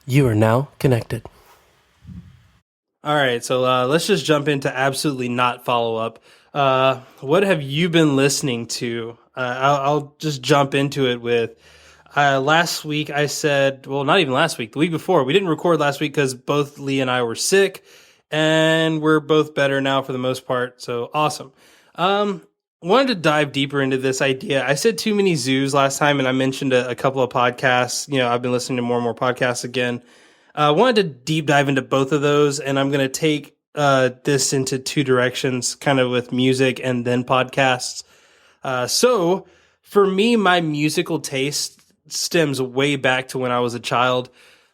You are now connected. All right, so let's just jump into absolutely not follow up. What have you been listening to? I'll just jump into it with last week I said, well, not even last week, the week before. We didn't record last week because both Lee and I were sick, and we're both better now for the most part. So awesome. Um, Wanted to dive deeper into this idea. I said too many zoos last time, and I mentioned a couple of podcasts. I've been listening to more and more podcasts again. I wanted to deep dive into both of those, and I'm going to take this into two directions, kind of with music and then podcasts. So, for me, my musical taste stems way back to when I was a child.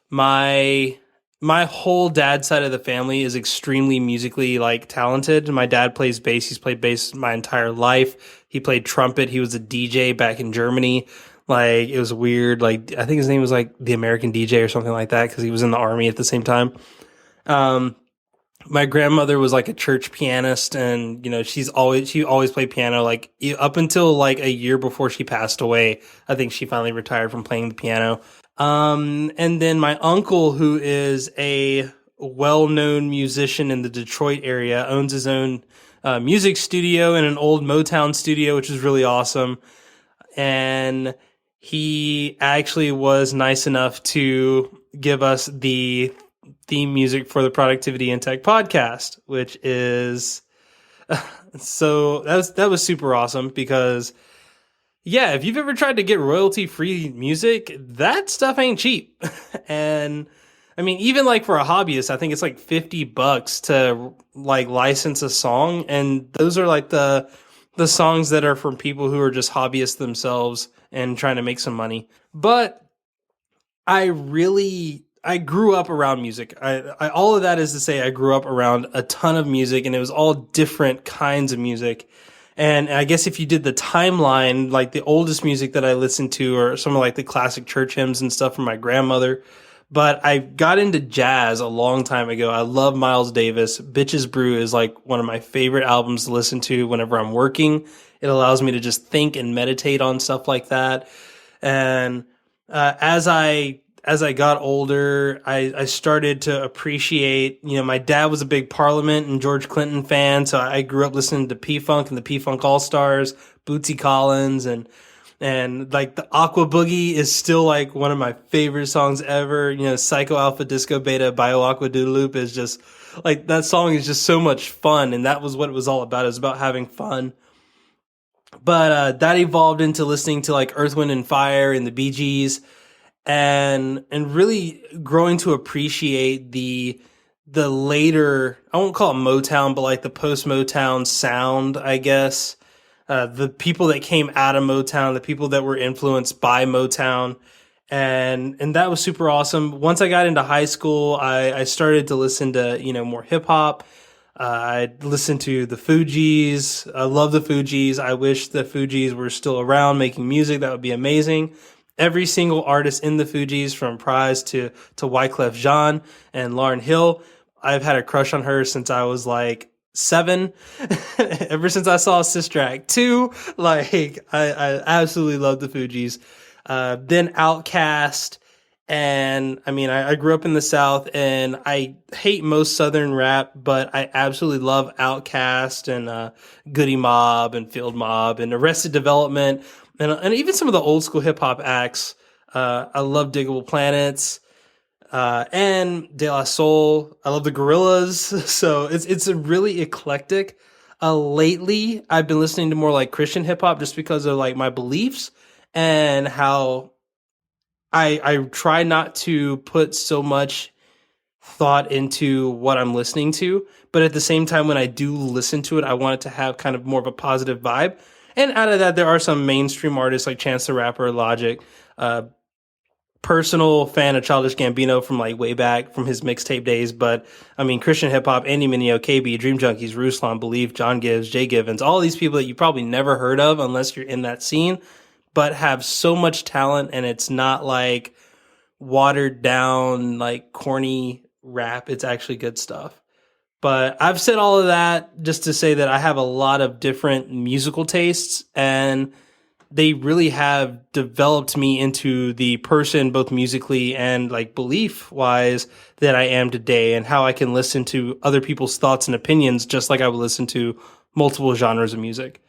My my whole dad side of the family is extremely musically talented. My dad plays bass. He's played bass my entire life. He played trumpet. He was a DJ back in Germany. Like it was weird. Like I think his name was like the American DJ or something like that because he was in the army at the same time. Um, my grandmother was like a church pianist, and she always played piano. Like up until like a year before she passed away, I think she finally retired from playing the piano. And then my uncle, who is a well-known musician in the Detroit area, owns his own music studio and an old Motown studio, which is really awesome. And he actually was nice enough to give us the theme music for the Productivity and Tech podcast, which is so that was super awesome because yeah, if you've ever tried to get royalty free music, that stuff ain't cheap. And I mean, even like for a hobbyist, I think it's like $50 to like license a song. And those are like the songs that are from people who are just hobbyists themselves and trying to make some money. But I grew up around music. I all of that is to say I grew up around a ton of music, and it was all different kinds of music. And I guess if you did the timeline, like the oldest music that I listened to are some of like the classic church hymns and stuff from my grandmother. But I got into jazz a long time ago. I love Miles Davis. Bitches Brew is like one of my favorite albums to listen to whenever I'm working. It allows me to just think and meditate on stuff like that. And as I got older, I started to appreciate, my dad was a big Parliament and George Clinton fan. So I grew up listening to P-Funk and the P-Funk All-Stars, Bootsy Collins, and like the Aqua Boogie is still like one of my favorite songs ever. Psycho Alpha Disco Beta Bio Aqua Doodaloop is just like that song is just so much fun. And that was what it was all about. It was about having fun. But that evolved into listening to like Earth, Wind, and Fire and the Bee Gees, and really growing to appreciate the later, I won't call it Motown, but like the post Motown sound, I guess. The people that came out of Motown, the people that were influenced by Motown, and that was super awesome. Once I got into high school, I started to listen to more hip hop. I listened to the Fugees. I love the Fugees. I wish the Fugees were still around making music. That would be amazing. Every single artist in the Fugees, from Prize to Wyclef Jean and Lauryn Hill, I've had a crush on her since I was like 7. Ever since I saw Sister Act 2, like I absolutely love the Fugees. Then Outkast, and I mean I grew up in the South, and I hate most Southern rap, but I absolutely love Outkast and Goody Mob and Field Mob and Arrested Development, and even some of the old school hip hop acts. I love Diggable Planets and De La Soul. I love the Gorillas. So it's a really eclectic. Lately, I've been listening to more like Christian hip hop just because of like my beliefs and how I try not to put so much thought into what I'm listening to, but at the same time, when I do listen to it, I want it to have kind of more of a positive vibe. And out of that, there are some mainstream artists like Chance the Rapper, Logic, uh, personal fan of Childish Gambino from like way back from his mixtape days. But I mean, Christian hip hop, Andy Mineo, KB, Dream Junkies, Ruslan, Belief, John Gibbs, Jay Givens, all these people that you probably never heard of unless you're in that scene, but have so much talent, and it's not like watered down, like corny rap. It's actually good stuff. But I've said all of that just to say that I have a lot of different musical tastes, and they really have developed me into the person, both musically and like belief wise, that I am today, and how I can listen to other people's thoughts and opinions just like I would listen to multiple genres of music.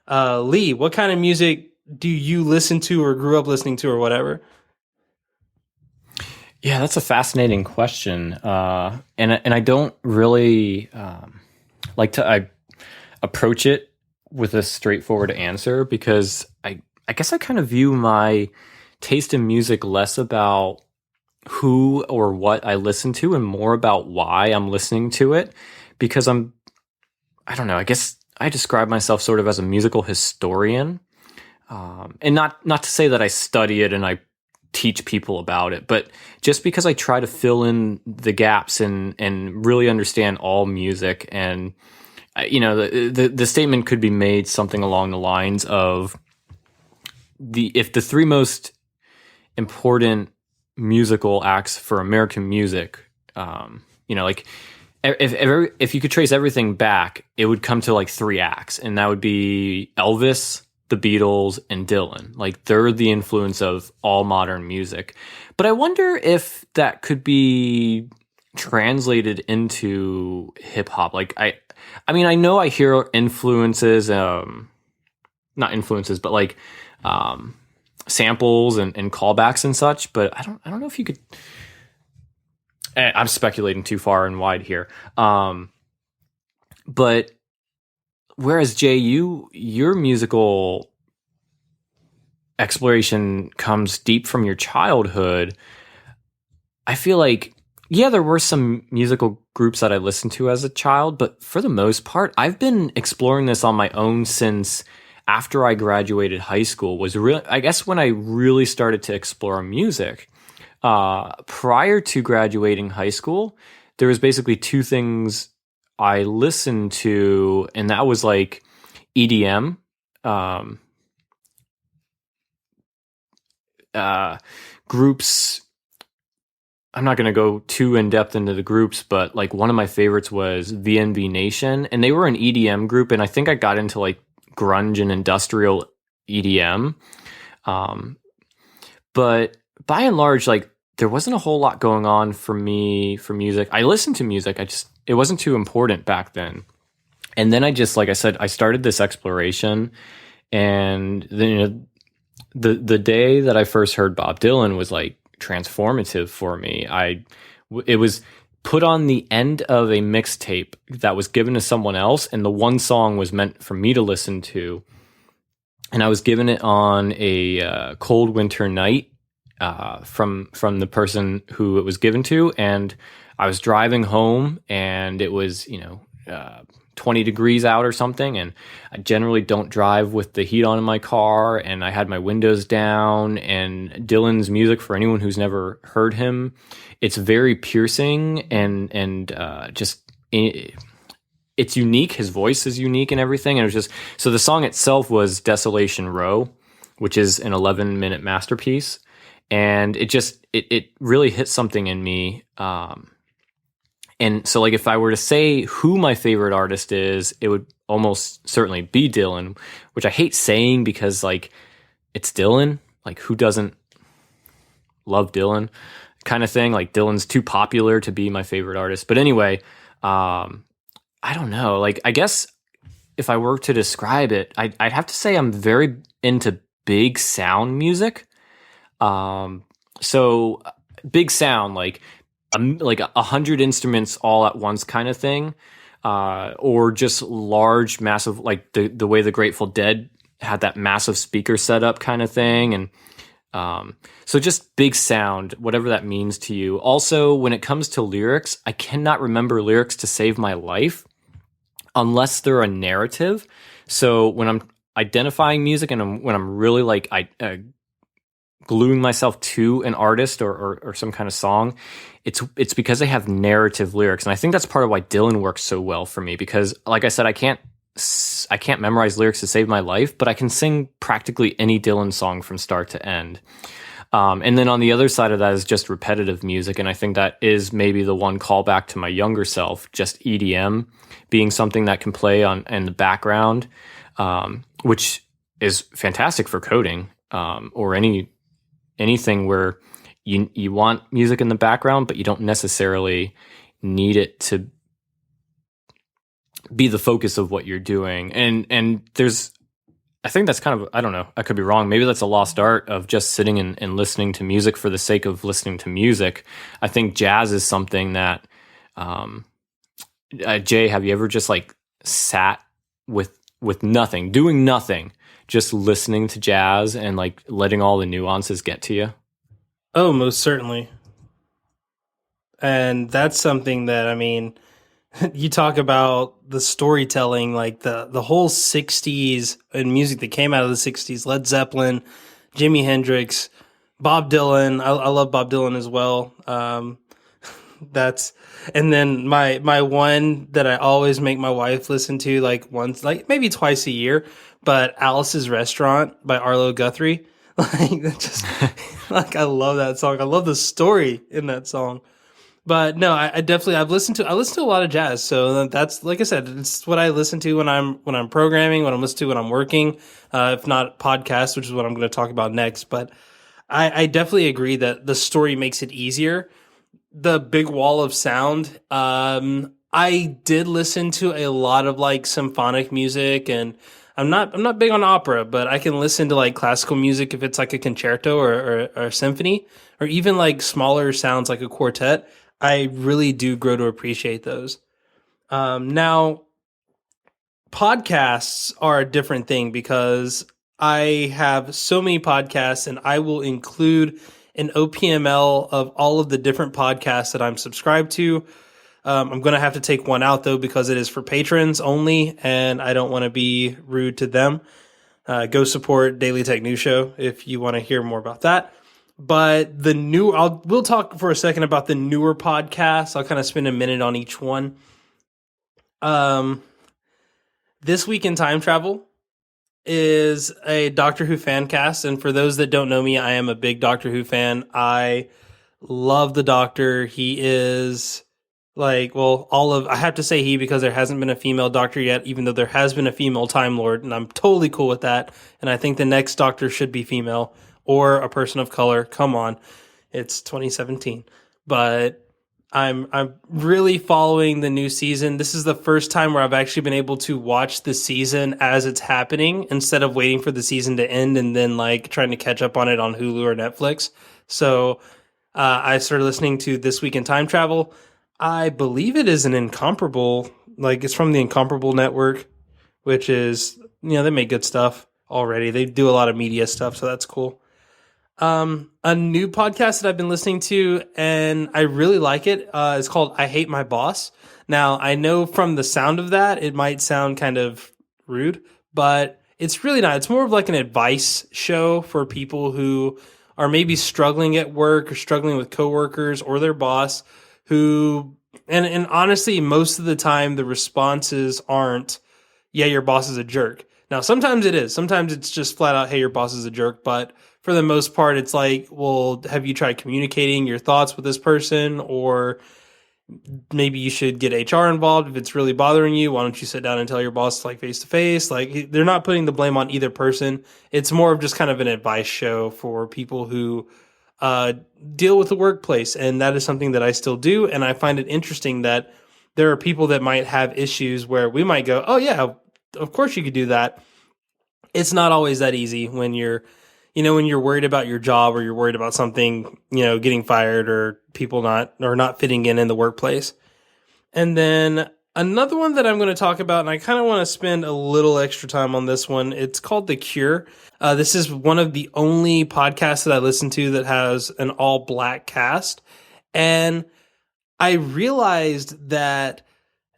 Lee, what kind of music do you listen to or grew up listening to or whatever? Yeah, that's a fascinating question, and I don't really like to approach it with a straightforward answer because I guess I kind of view my taste in music less about who or what I listen to and more about why I'm listening to it because I don't know, I guess I describe myself sort of as a musical historian. And not to say that I study it and I teach people about it, but just because I try to fill in the gaps and really understand all music. And the statement could be made something along the lines of if the three most important musical acts for American music, like if you could trace everything back, it would come to like three acts, and that would be Elvis, the Beatles, and Dylan. Like they're the influence of all modern music. But I wonder if that could be translated into hip hop. Like I mean, I know I hear influences, not influences, but like samples and callbacks and such. But I don't know if you could. I'm speculating too far and wide here. But whereas Jay, your musical exploration comes deep from your childhood, I feel like, yeah, there were some musical groups that I listened to as a child, but for the most part, I've been exploring this on my own since after I graduated high school. Was really, I guess, when I really started to explore music. Prior to graduating high school, there was basically two things I listened to, and that was like EDM, groups. I'm not going to go too in depth into the groups, but like one of my favorites was VNV Nation, and they were an EDM group, and I think I got into like grunge and industrial EDM. But by and large, like there wasn't a whole lot going on for me for music. I listened to music. It wasn't too important back then. And then I just, like I said, I started this exploration, and then, the day that I first heard Bob Dylan was like transformative for me. It was put on the end of a mixtape that was given to someone else, and the one song was meant for me to listen to. And I was given it on a cold winter night from the person who it was given to, and I was driving home, and it was 20 degrees out or something, and I generally don't drive with the heat on in my car, and I had my windows down. And Dylan's music, for anyone who's never heard him, it's very piercing and it's unique. His voice is unique and everything. And it was just, so the song itself was Desolation Row, which is an 11-minute masterpiece. And it really hit something in me. And so like if I were to say who my favorite artist is, it would almost certainly be Dylan, which I hate saying because like it's Dylan. Like who doesn't love Dylan kind of thing? Like Dylan's too popular to be my favorite artist. But anyway, I don't know. Like, I guess if I were to describe it, I'd have to say I'm very into big sound music. So big sound, like 100 instruments all at once kind of thing, or just large, massive, like the way the Grateful Dead had that massive speaker setup kind of thing. And so just big sound, whatever that means to you. Also, when it comes to lyrics, I cannot remember lyrics to save my life unless they're a narrative. So when I'm identifying music and when I'm really like gluing myself to an artist or some kind of song, it's because they have narrative lyrics. And I think that's part of why Dylan works so well for me, because like I said, I can't memorize lyrics to save my life, but I can sing practically any Dylan song from start to end. And then on the other side of that is just repetitive music. And I think that is maybe the one callback to my younger self, just EDM being something that can play on in the background, which is fantastic for coding, or anything where you want music in the background, but you don't necessarily need it to be the focus of what you're doing. And there's, I think that's kind of, I don't know, I could be wrong. Maybe that's a lost art of just sitting and listening to music for the sake of listening to music. I think jazz is something that, Jay, have you ever just like sat with nothing, doing nothing, just listening to jazz and like letting all the nuances get to you? Oh, most certainly. And that's something that, I mean, you talk about the storytelling, like the whole 60s and music that came out of the 60s, Led Zeppelin, Jimi Hendrix, Bob Dylan. I love Bob Dylan as well. That's, and then my one that I always make my wife listen to, like once, like maybe twice a year, but Alice's Restaurant by Arlo Guthrie. Like that just like I love that song. I love the story in that song. But no, I definitely I listen to a lot of jazz. So that's, like I said, it's what I listen to when I'm programming, when I'm listening to when I'm working, if not podcasts, which is what I'm going to talk about next. But I definitely agree that the story makes it easier. The big wall of sound. I did listen to a lot of like symphonic music, and I'm not big on opera, but I can listen to like classical music if it's like a concerto or a symphony, or even like smaller sounds like a quartet. I really do grow to appreciate those. Now, podcasts are a different thing because I have so many podcasts, and I will include an OPML of all of the different podcasts that I'm subscribed to. I'm going to have to take one out though, because it is for patrons only, and I don't want to be rude to them. Go support Daily Tech News Show if you want to hear more about that. But we'll talk for a second about the newer podcasts. I'll kind of spend a minute on each one. This Week in Time Travel is a Doctor Who fan cast, and for those that don't know me, I am a big Doctor Who fan. I love the Doctor. He is like, well, I have to say he, because there hasn't been a female Doctor yet, even though there has been a female Time Lord, and I'm totally cool with that. And I think the next Doctor should be female or a person of color. Come on, it's 2017. But I'm really following the new season. This is the first time where I've actually been able to watch the season as it's happening, instead of waiting for the season to end and then like trying to catch up on it on Hulu or Netflix. So I started listening to This Week in Time Travel. I believe it is an Incomparable, like it's from the Incomparable Network, which is, they make good stuff already. They do a lot of media stuff, so that's cool. A new podcast that I've been listening to, and I really like it, is called I Hate My Boss. Now, I know from the sound of that, it might sound kind of rude, but it's really not. It's more of like an advice show for people who are maybe struggling at work or struggling with coworkers or their boss, who, and honestly, most of the time the responses aren't, yeah, your boss is a jerk. Now, sometimes it is. Sometimes it's just flat out, hey, your boss is a jerk. But for the most part, it's like, well, have you tried communicating your thoughts with this person? Or maybe you should get HR involved if it's really bothering you. Why don't you sit down and tell your boss, like, face to face? Like, they're not putting the blame on either person. It's more of just kind of an advice show for people who deal with the workplace. And that is something that I still do. And I find it interesting that there are people that might have issues where we might go, oh, yeah, of course you could do that. It's not always that easy when you're worried about your job, or you're worried about something, getting fired, or people not fitting in the workplace. And then another one that I'm going to talk about, and I kind of want to spend a little extra time on this one. It's called The Cure. This is one of the only podcasts that I listen to that has an all black cast. And I realized that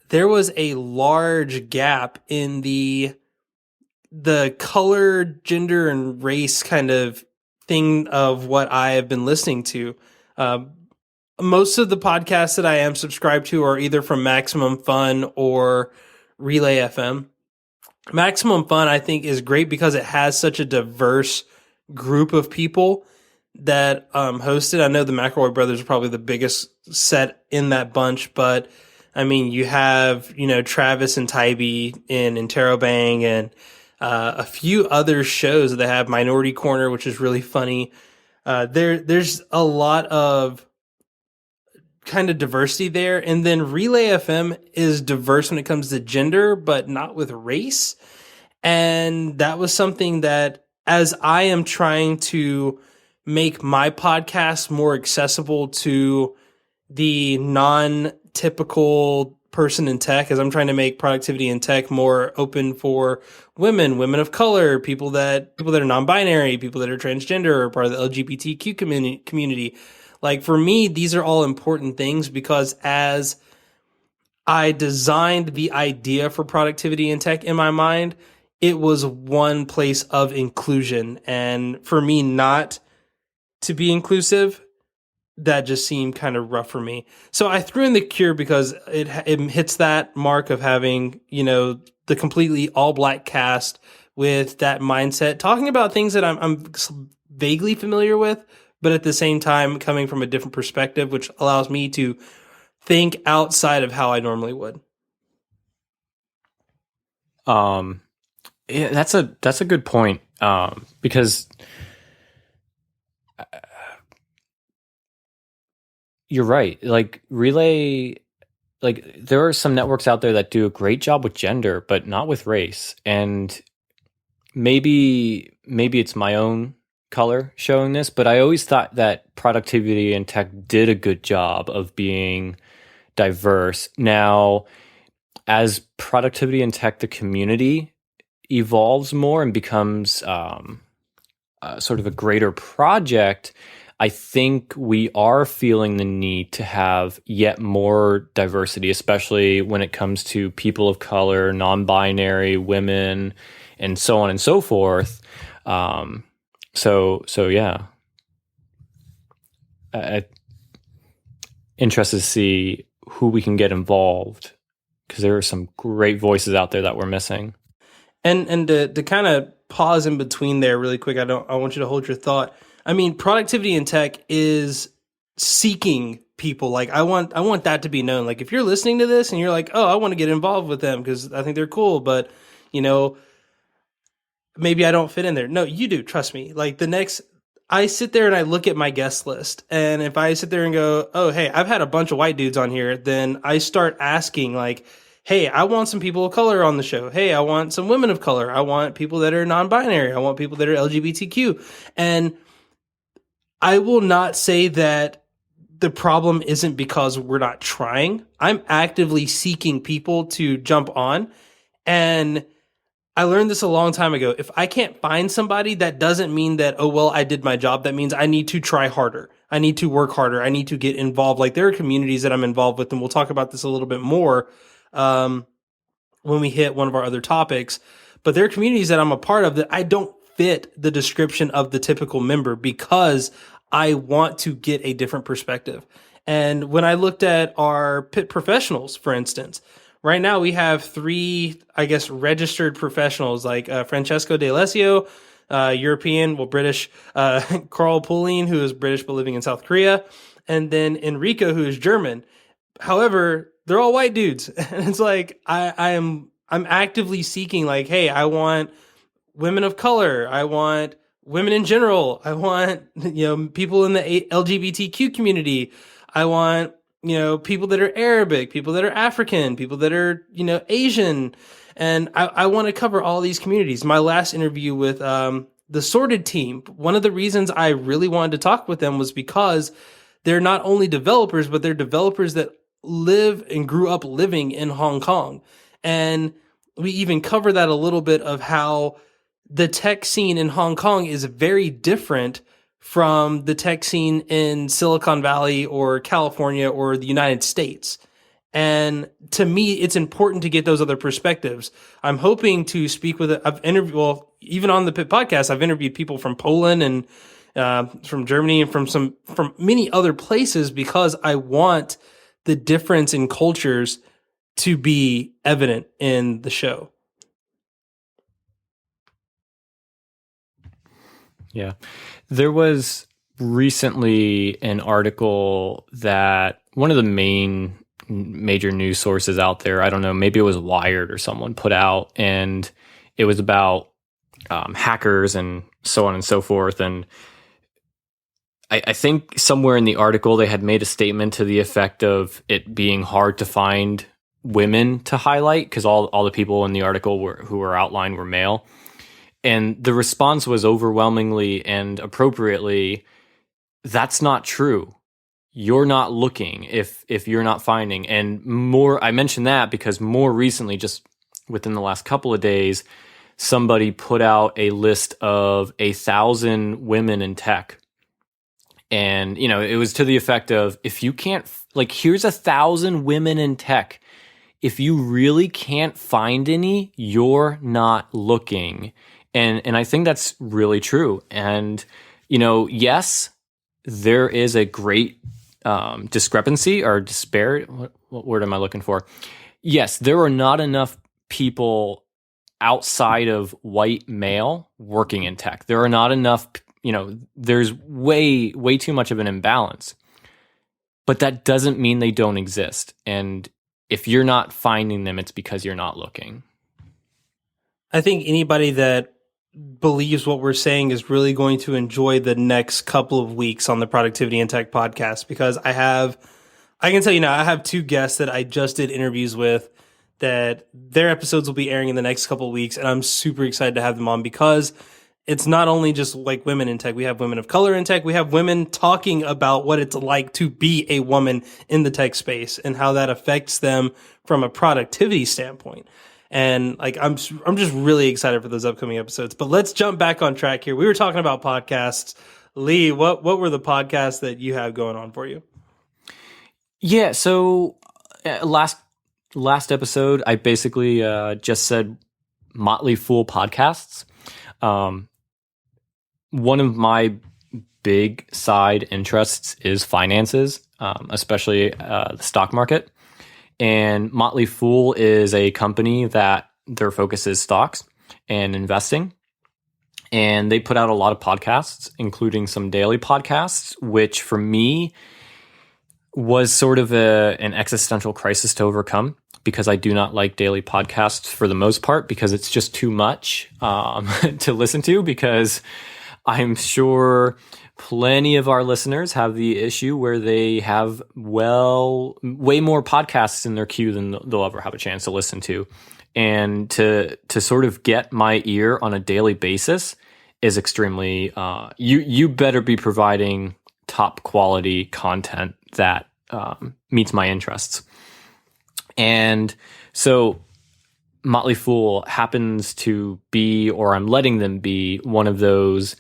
there was a large gap in the color, gender, and race kind of thing of what I have been listening to. Most of the podcasts that I am subscribed to are either from Maximum Fun or Relay FM. Maximum Fun, I think, is great because it has such a diverse group of people that host it. I know the McElroy brothers are probably the biggest set in that bunch, but I mean, you have, Travis and Tybee in Interrobang, and a few other shows that they have. Minority Corner, which is really funny. There's a lot of kind of diversity there. And then Relay FM is diverse when it comes to gender, but not with race. And that was something that, as I am trying to make my podcast more accessible to the non-typical person in tech, as I'm trying to make productivity in tech more open for women of color, people that are non-binary, people that are transgender, or part of the LGBTQ community. Like, for me, these are all important things, because as I designed the idea for productivity in tech in my mind, it was one place of inclusion. And for me not to be inclusive, that just seemed kind of rough for me. So I threw in The Cure because it hits that mark of having, the completely all black cast with that mindset, talking about things that I'm vaguely familiar with, but at the same time coming from a different perspective, which allows me to think outside of how I normally would. Yeah, that's a good point. Because you're right. Like Relay, like there are some networks out there that do a great job with gender, but not with race. And maybe it's my own color showing this, but I always thought that productivity in tech did a good job of being diverse. Now, as productivity in tech, the community evolves more and becomes sort of a greater project, I think we are feeling the need to have yet more diversity, especially when it comes to people of color, non-binary, women, and so on and so forth. So yeah, I interested to see who we can get involved, because there are some great voices out there that we're missing. And to kind of pause in between there really quick, I want you to hold your thought. I mean, productivity in tech is seeking people. Like, I want that to be known. Like, if you're listening to this and you're like, oh, I want to get involved with them because I think they're cool, but maybe I don't fit in there. No, you do. Trust me. Like, I sit there and I look at my guest list, and if I sit there and go, oh, hey, I've had a bunch of white dudes on here, then I start asking, like, hey, I want some people of color on the show. Hey, I want some women of color. I want people that are non-binary. I want people that are LGBTQ. And I will not say that the problem isn't because we're not trying. I'm actively seeking people to jump on. And I learned this a long time ago. If I can't find somebody, that doesn't mean that, oh, well, I did my job. That means I need to try harder. I need to work harder. I need to get involved. Like, there are communities that I'm involved with, and we'll talk about this a little bit more when we hit one of our other topics. But there are communities that I'm a part of that I don't fit the description of the typical member, because I want to get a different perspective. And when I looked at our pit professionals, for instance, right now we have 3, I guess, registered professionals, like Francesco De Alessio, European, British, Carl Pulling, who is British but living in South Korea, and then Enrico, who is German. However, they're all white dudes. And it's like, I'm actively seeking, like, hey, I want women of color. I want women in general. I want, people in the LGBTQ community. I want, people that are Arabic, people that are African, people that are, Asian. And I want to cover all these communities. My last interview with the Sorted team, one of the reasons I really wanted to talk with them was because they're not only developers, but they're developers that live and grew up living in Hong Kong. And we even cover that a little bit of how the tech scene in Hong Kong is very different from the tech scene in Silicon Valley or California or the United States. And to me, it's important to get those other perspectives. I'm hoping to speak with, even on the Pit podcast, I've interviewed people from Poland and from Germany and from many other places, because I want the difference in cultures to be evident in the show. Yeah. There was recently an article that one of the major news sources out there, I don't know, maybe it was Wired or someone, put out, and it was about hackers and so on and so forth. And I think somewhere in the article they had made a statement to the effect of it being hard to find women to highlight because all the people in the article who were outlined were male. And the response was overwhelmingly and appropriately, that's not true. You're not looking if you're not finding. And more, I mentioned that because more recently, just within the last couple of days, somebody put out a list of 1,000 women in tech. And, it was to the effect of, if you can't, here's 1,000 women in tech. If you really can't find any, you're not looking. And I think that's really true. And, yes, there is a great discrepancy or disparity. What word am I looking for? Yes, there are not enough people outside of white male working in tech. There are not enough, there's way too much of an imbalance. But that doesn't mean they don't exist. And if you're not finding them, it's because you're not looking. I think anybody that believes what we're saying is really going to enjoy the next couple of weeks on the Productivity and Tech podcast, because I can tell you now, I have 2 guests that I just did interviews with that their episodes will be airing in the next couple of weeks. And I'm super excited to have them on because it's not only just like women in tech. We have women of color in tech. We have women talking about what it's like to be a woman in the tech space and how that affects them from a productivity standpoint. And I'm just really excited for those upcoming episodes. But let's jump back on track here. We were talking about podcasts. Lee, what were the podcasts that you have going on for you? Yeah, so last episode, I basically just said Motley Fool podcasts. One of my big side interests is finances, especially the stock market. And Motley Fool is a company that their focus is stocks and investing. And they put out a lot of podcasts, including some daily podcasts, which for me was sort of an existential crisis to overcome, because I do not like daily podcasts for the most part, because it's just too much to listen to, because I'm sure plenty of our listeners have the issue where they have, way more podcasts in their queue than they'll ever have a chance to listen to. And to sort of get my ear on a daily basis is extremely, you better be providing top quality content that meets my interests. And so Motley Fool happens to be, or I'm letting them be, one of those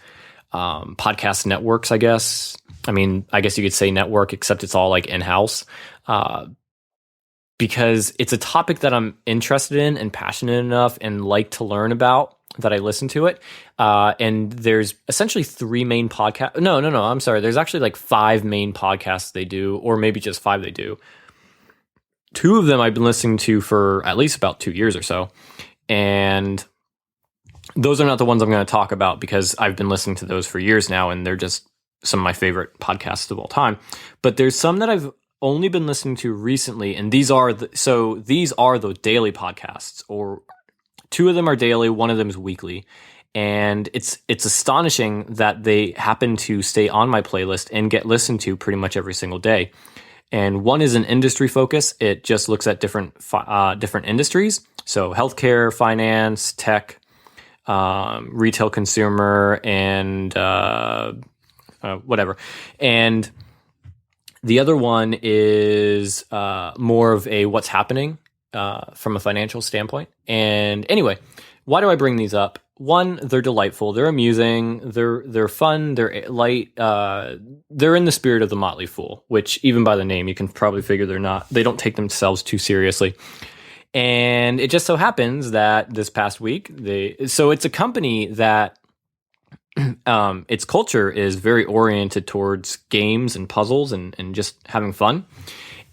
podcast networks, I guess. I mean, I guess you could say network, except it's all like in-house, because it's a topic that I'm interested in and passionate enough and like to learn about that I listen to it. And there's essentially 3 main podcasts. No, I'm sorry. There's actually 5 main podcasts they do, or maybe just 5 they do. 2 of them I've been listening to for at least about 2 years or so. And those are not the ones I'm going to talk about, because I've been listening to those for years now, and they're just some of my favorite podcasts of all time. But there's some that I've only been listening to recently, and these are the daily podcasts, or 2 of them are daily, 1 of them is weekly. And it's astonishing that they happen to stay on my playlist and get listened to pretty much every single day. And 1 is an industry focus. It just looks at different industries. So healthcare, finance, tech, retail, consumer, and whatever. And the other one is more of a what's happening from a financial standpoint. And anyway, why do I bring these up? 1, they're delightful, they're amusing, they're fun, they're light, they're in the spirit of the Motley Fool, which even by the name you can probably figure they don't take themselves too seriously. And it just so happens that this past week, so it's a company that its culture is very oriented towards games and puzzles and just having fun.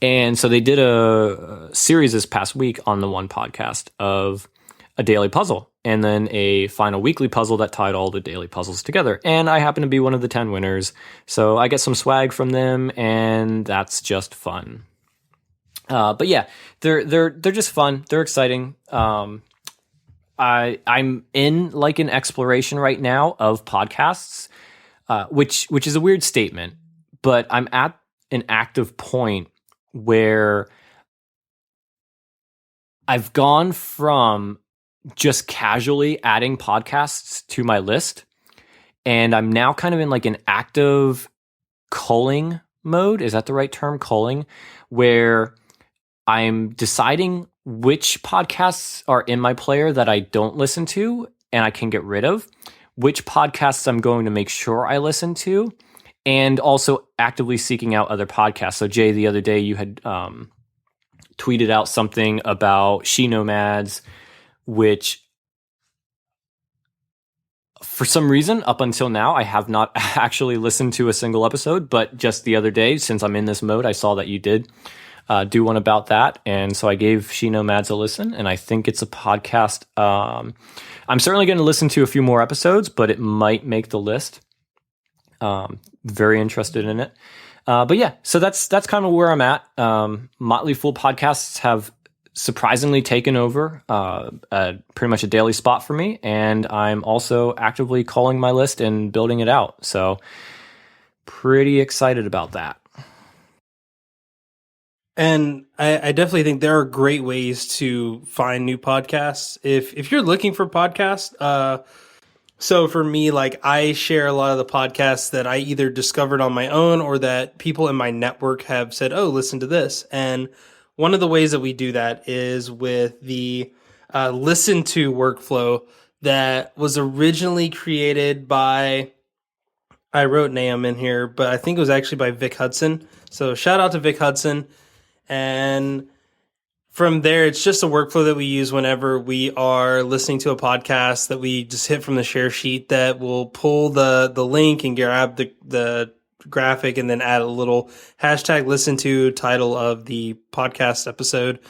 And so they did a series this past week on the one podcast of a daily puzzle and then a final weekly puzzle that tied all the daily puzzles together. And I happen to be one of the 10 winners. So I get some swag from them, and that's just fun. But yeah, they're just fun. They're exciting. I I'm in like an exploration right now of podcasts, which is a weird statement, but I'm at an active point where I've gone from just casually adding podcasts to my list, and I'm now kind of in like an active culling mode. Is that the right term? Culling, where I'm deciding which podcasts are in my player that I don't listen to and I can get rid of, which podcasts I'm going to make sure I listen to, and also actively seeking out other podcasts. So, Jay, the other day you had tweeted out something about She Nomads, which for some reason, up until now, I have not actually listened to a single episode, but just the other day, since I'm in this mode, I saw that you did do one about that. And so I gave She Nomads a listen, and I think it's a podcast. I'm certainly going to listen to a few more episodes, but it might make the list. Very interested in it. But yeah, so that's kind of where I'm at. Motley Fool podcasts have surprisingly taken over pretty much a daily spot for me, and I'm also actively calling my list and building it out. So pretty excited about that. And I definitely think there are great ways to find new podcasts. If you're looking for podcasts, so for me, like I share a lot of the podcasts that I either discovered on my own or that people in my network have said, "Oh, listen to this." And one of the ways that we do that is with the listen to workflow that was originally created by, I wrote Nahum in here, but I think it was actually by Vic Hudson. So shout out to Vic Hudson. And from there, it's just a workflow that we use whenever we are listening to a podcast that we just hit from the share sheet that will pull the link and grab the graphic and then add a little hashtag listen to title of the podcast episode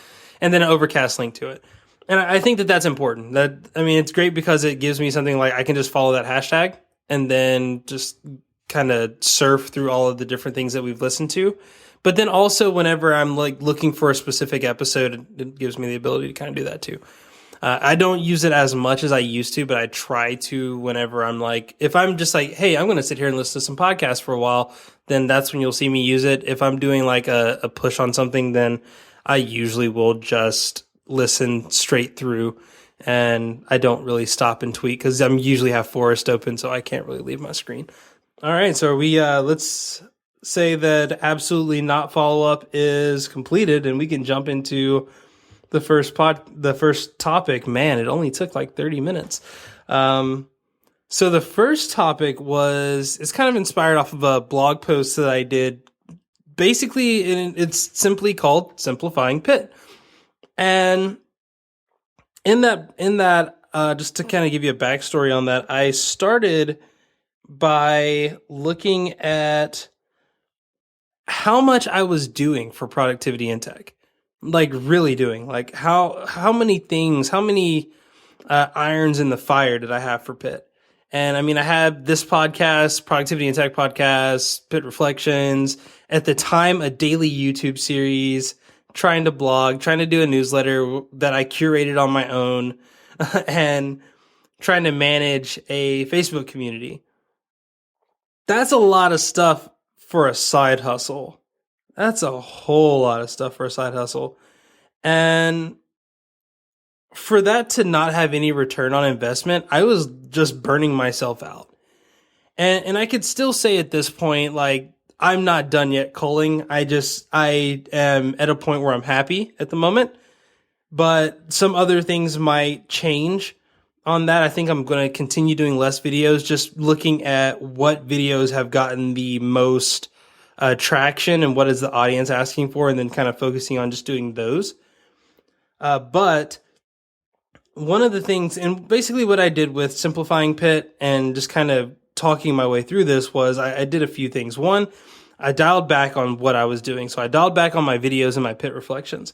and then an Overcast link to it. And I think that that's important. It's great because it gives me something like I can just follow that hashtag and then just kind of surf through all of the different things that we've listened to. But then also whenever I'm like looking for a specific episode, it gives me the ability to kind of do that too. I don't use it as much as I used to, but I try to whenever I'm like, if I'm just like, hey, I'm going to sit here and listen to some podcasts for a while, then that's when you'll see me use it. If I'm doing like a push on something, then I usually will just listen straight through and I don't really stop and tweet because I'm usually have Forest open, so I can't really leave my screen. All right, so let's say that absolutely not follow-up is completed and we can jump into the first topic. Man, it only took like 30 minutes. So the first topic it's kind of inspired off of a blog post that I did. Basically, it's simply called Simplifying Pit. And in that, just to kind of give you a backstory on that, I started by looking at how much I was doing for productivity in tech, like really doing, like how many things, how many irons in the fire did I have for Pit? And I mean, I had this podcast, Productivity in Tech podcast, Pit Reflections, at the time, a daily YouTube series, trying to blog, trying to do a newsletter that I curated on my own, and trying to manage a Facebook community. That's a lot of stuff for a side hustle. That's a whole lot of stuff for a side hustle. And for that to not have any return on investment, I was just burning myself out. And I could still say at this point, like, I'm not done yet culling. I am at a point where I'm happy at the moment, but some other things might change on that. I think I'm going to continue doing less videos, just looking at what videos have gotten the most traction and what is the audience asking for, and then kind of focusing on just doing those. But one of the things, and basically what I did with Simplifying Pit and just kind of talking my way through this was I did a few things. One, I dialed back on what I was doing. So I dialed back on my videos and my Pit reflections.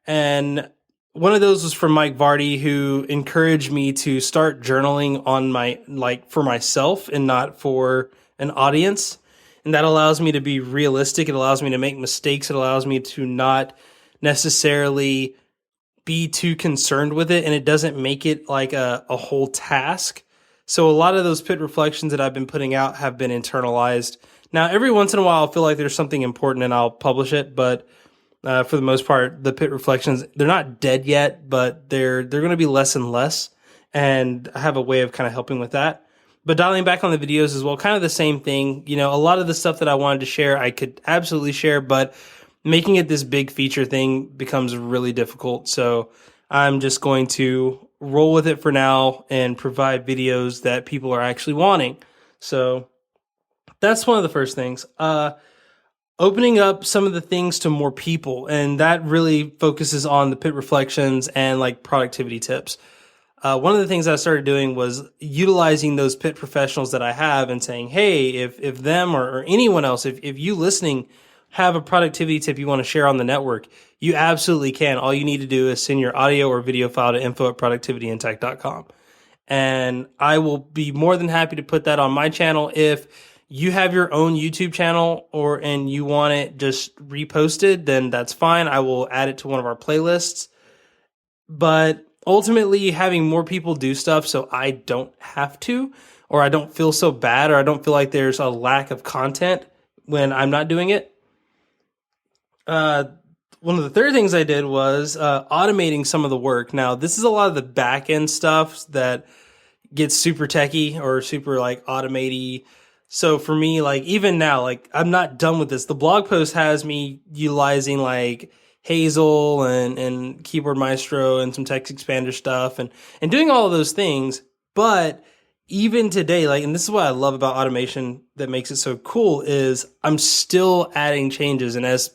And one of those was from Mike Vardy, who encouraged me to start journaling on for myself and not for an audience. And that allows me to be realistic. It allows me to make mistakes. It allows me to not necessarily be too concerned with it, and it doesn't make it like a whole task. So a lot of those pit reflections that I've been putting out have been internalized. Now, every once in a while, I'll feel like there's something important and I'll publish it, but for the most part, the pit reflections, they're not dead yet, but they're going to be less and less. And I have a way of kind of helping with that. But dialing back on the videos as well, kind of the same thing. You know, a lot of the stuff that I wanted to share, I could absolutely share, but making it this big feature thing becomes really difficult. So I'm just going to roll with it for now and provide videos that people are actually wanting. So that's one of the first things. Opening up some of the things to more people, and that really focuses on the pit reflections and like productivity tips. One of the things I started doing was utilizing those pit professionals that I have and saying, hey, if them or anyone else, if you listening have a productivity tip you want to share on the network, you absolutely can. All you need to do is send your audio or video file to info@productivityintech.com. And I will be more than happy to put that on my channel. If you have your own YouTube channel and you want it just reposted, then that's fine. I will add it to one of our playlists. But ultimately, having more people do stuff so I don't have to, or I don't feel so bad, or I don't feel like there's a lack of content when I'm not doing it. One of the third things I did was automating some of the work. Now, this is a lot of the back end stuff that gets super techy or super like automaty. So for me, like even now, like I'm not done with this. The blog post has me utilizing like Hazel and Keyboard Maestro and some text expander stuff and doing all of those things. But even today, like, and this is what I love about automation that makes it so cool is I'm still adding changes. And as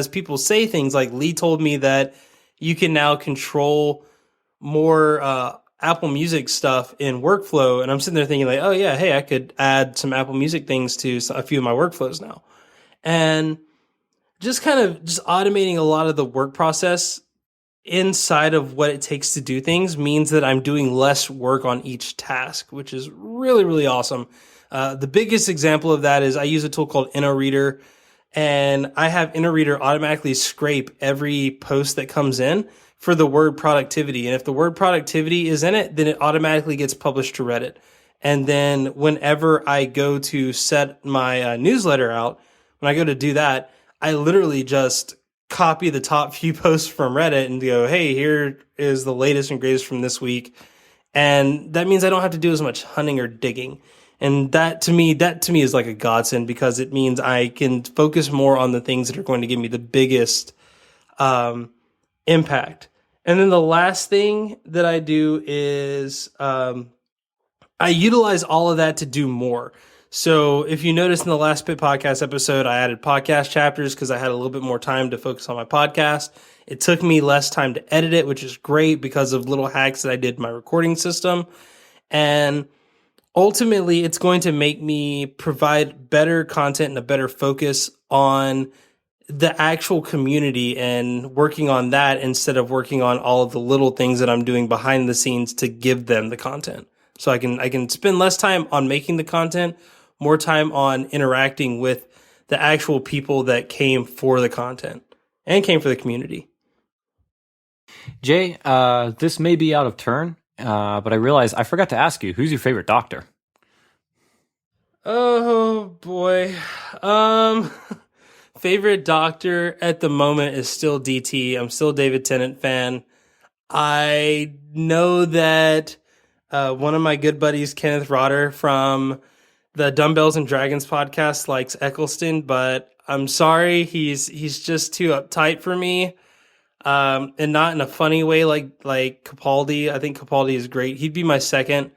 people say things like Lee told me that you can now control more Apple Music stuff in workflow. And I'm sitting there thinking like, oh yeah, hey, I could add some Apple Music things to a few of my workflows now. And just kind of just automating a lot of the work process inside of what it takes to do things means that I'm doing less work on each task, which is really, really awesome. The biggest example of that is I use a tool called InnoReader, and I have InnoReader automatically scrape every post that comes in for the word productivity. And if the word productivity is in it, then it automatically gets published to Reddit. And then whenever I go to set my newsletter out, when I go to do that, I literally just copy the top few posts from Reddit and go, hey, here is the latest and greatest from this week. And that means I don't have to do as much hunting or digging. And that to me is like a godsend because it means I can focus more on the things that are going to give me the biggest impact. And then the last thing that I do is I utilize all of that to do more. So if you notice in the last Pit Podcast episode, I added podcast chapters because I had a little bit more time to focus on my podcast. It took me less time to edit it, which is great because of little hacks that I did in my recording system. And ultimately, it's going to make me provide better content and a better focus on the actual community and working on that instead of working on all of the little things that I'm doing behind the scenes to give them the content. So I can spend less time on making the content, more time on interacting with the actual people that came for the content and came for the community. Jay, this may be out of turn, but I realized I forgot to ask you, who's your favorite doctor? Oh boy. Favorite doctor at the moment is still DT. I'm still a David Tennant fan. I know that one of my good buddies, Kenneth Rotter from the Dumbbells and Dragons podcast, likes Eccleston, but I'm sorry, he's just too uptight for me, and not in a funny way like Capaldi. I think Capaldi is great. He'd be my second.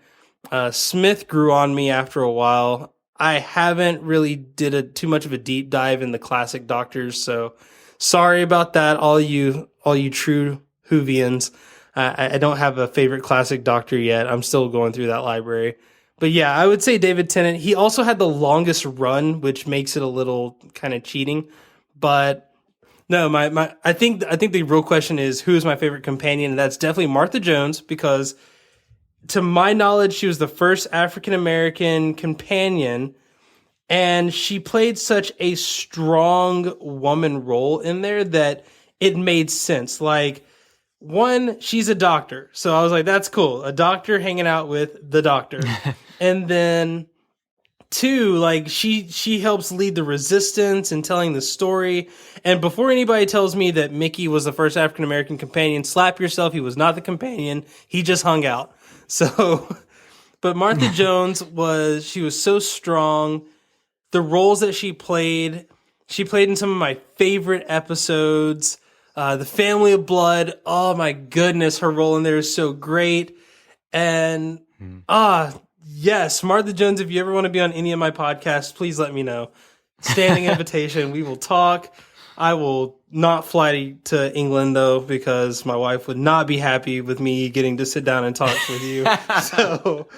Smith grew on me after a while. I haven't really did too much of a deep dive in the classic doctors, so sorry about that, all you true Whovians. I don't have a favorite classic doctor yet. I'm still going through that library. But yeah, I would say David Tennant. He also had the longest run, which makes it a little kind of cheating. But no, I think the real question is who is my favorite companion, and that's definitely Martha Jones, because to my knowledge, she was the first African American companion, and she played such a strong woman role in there that it made sense. Like, one, she's a doctor. So I was like, that's cool. A doctor hanging out with the doctor. And then two, like she helps lead the resistance and telling the story. And before anybody tells me that Mickey was the first African American companion, slap yourself. He was not the companion. He just hung out. So, but Martha Jones she was so strong. The roles that she played in some of my favorite episodes. The Family of Blood. Oh my goodness, her role in there is so great. And yes, Martha Jones, if you ever want to be on any of my podcasts, please let me know. Standing invitation. We will talk. I will not fly to England though, because my wife would not be happy with me getting to sit down and talk with you. So,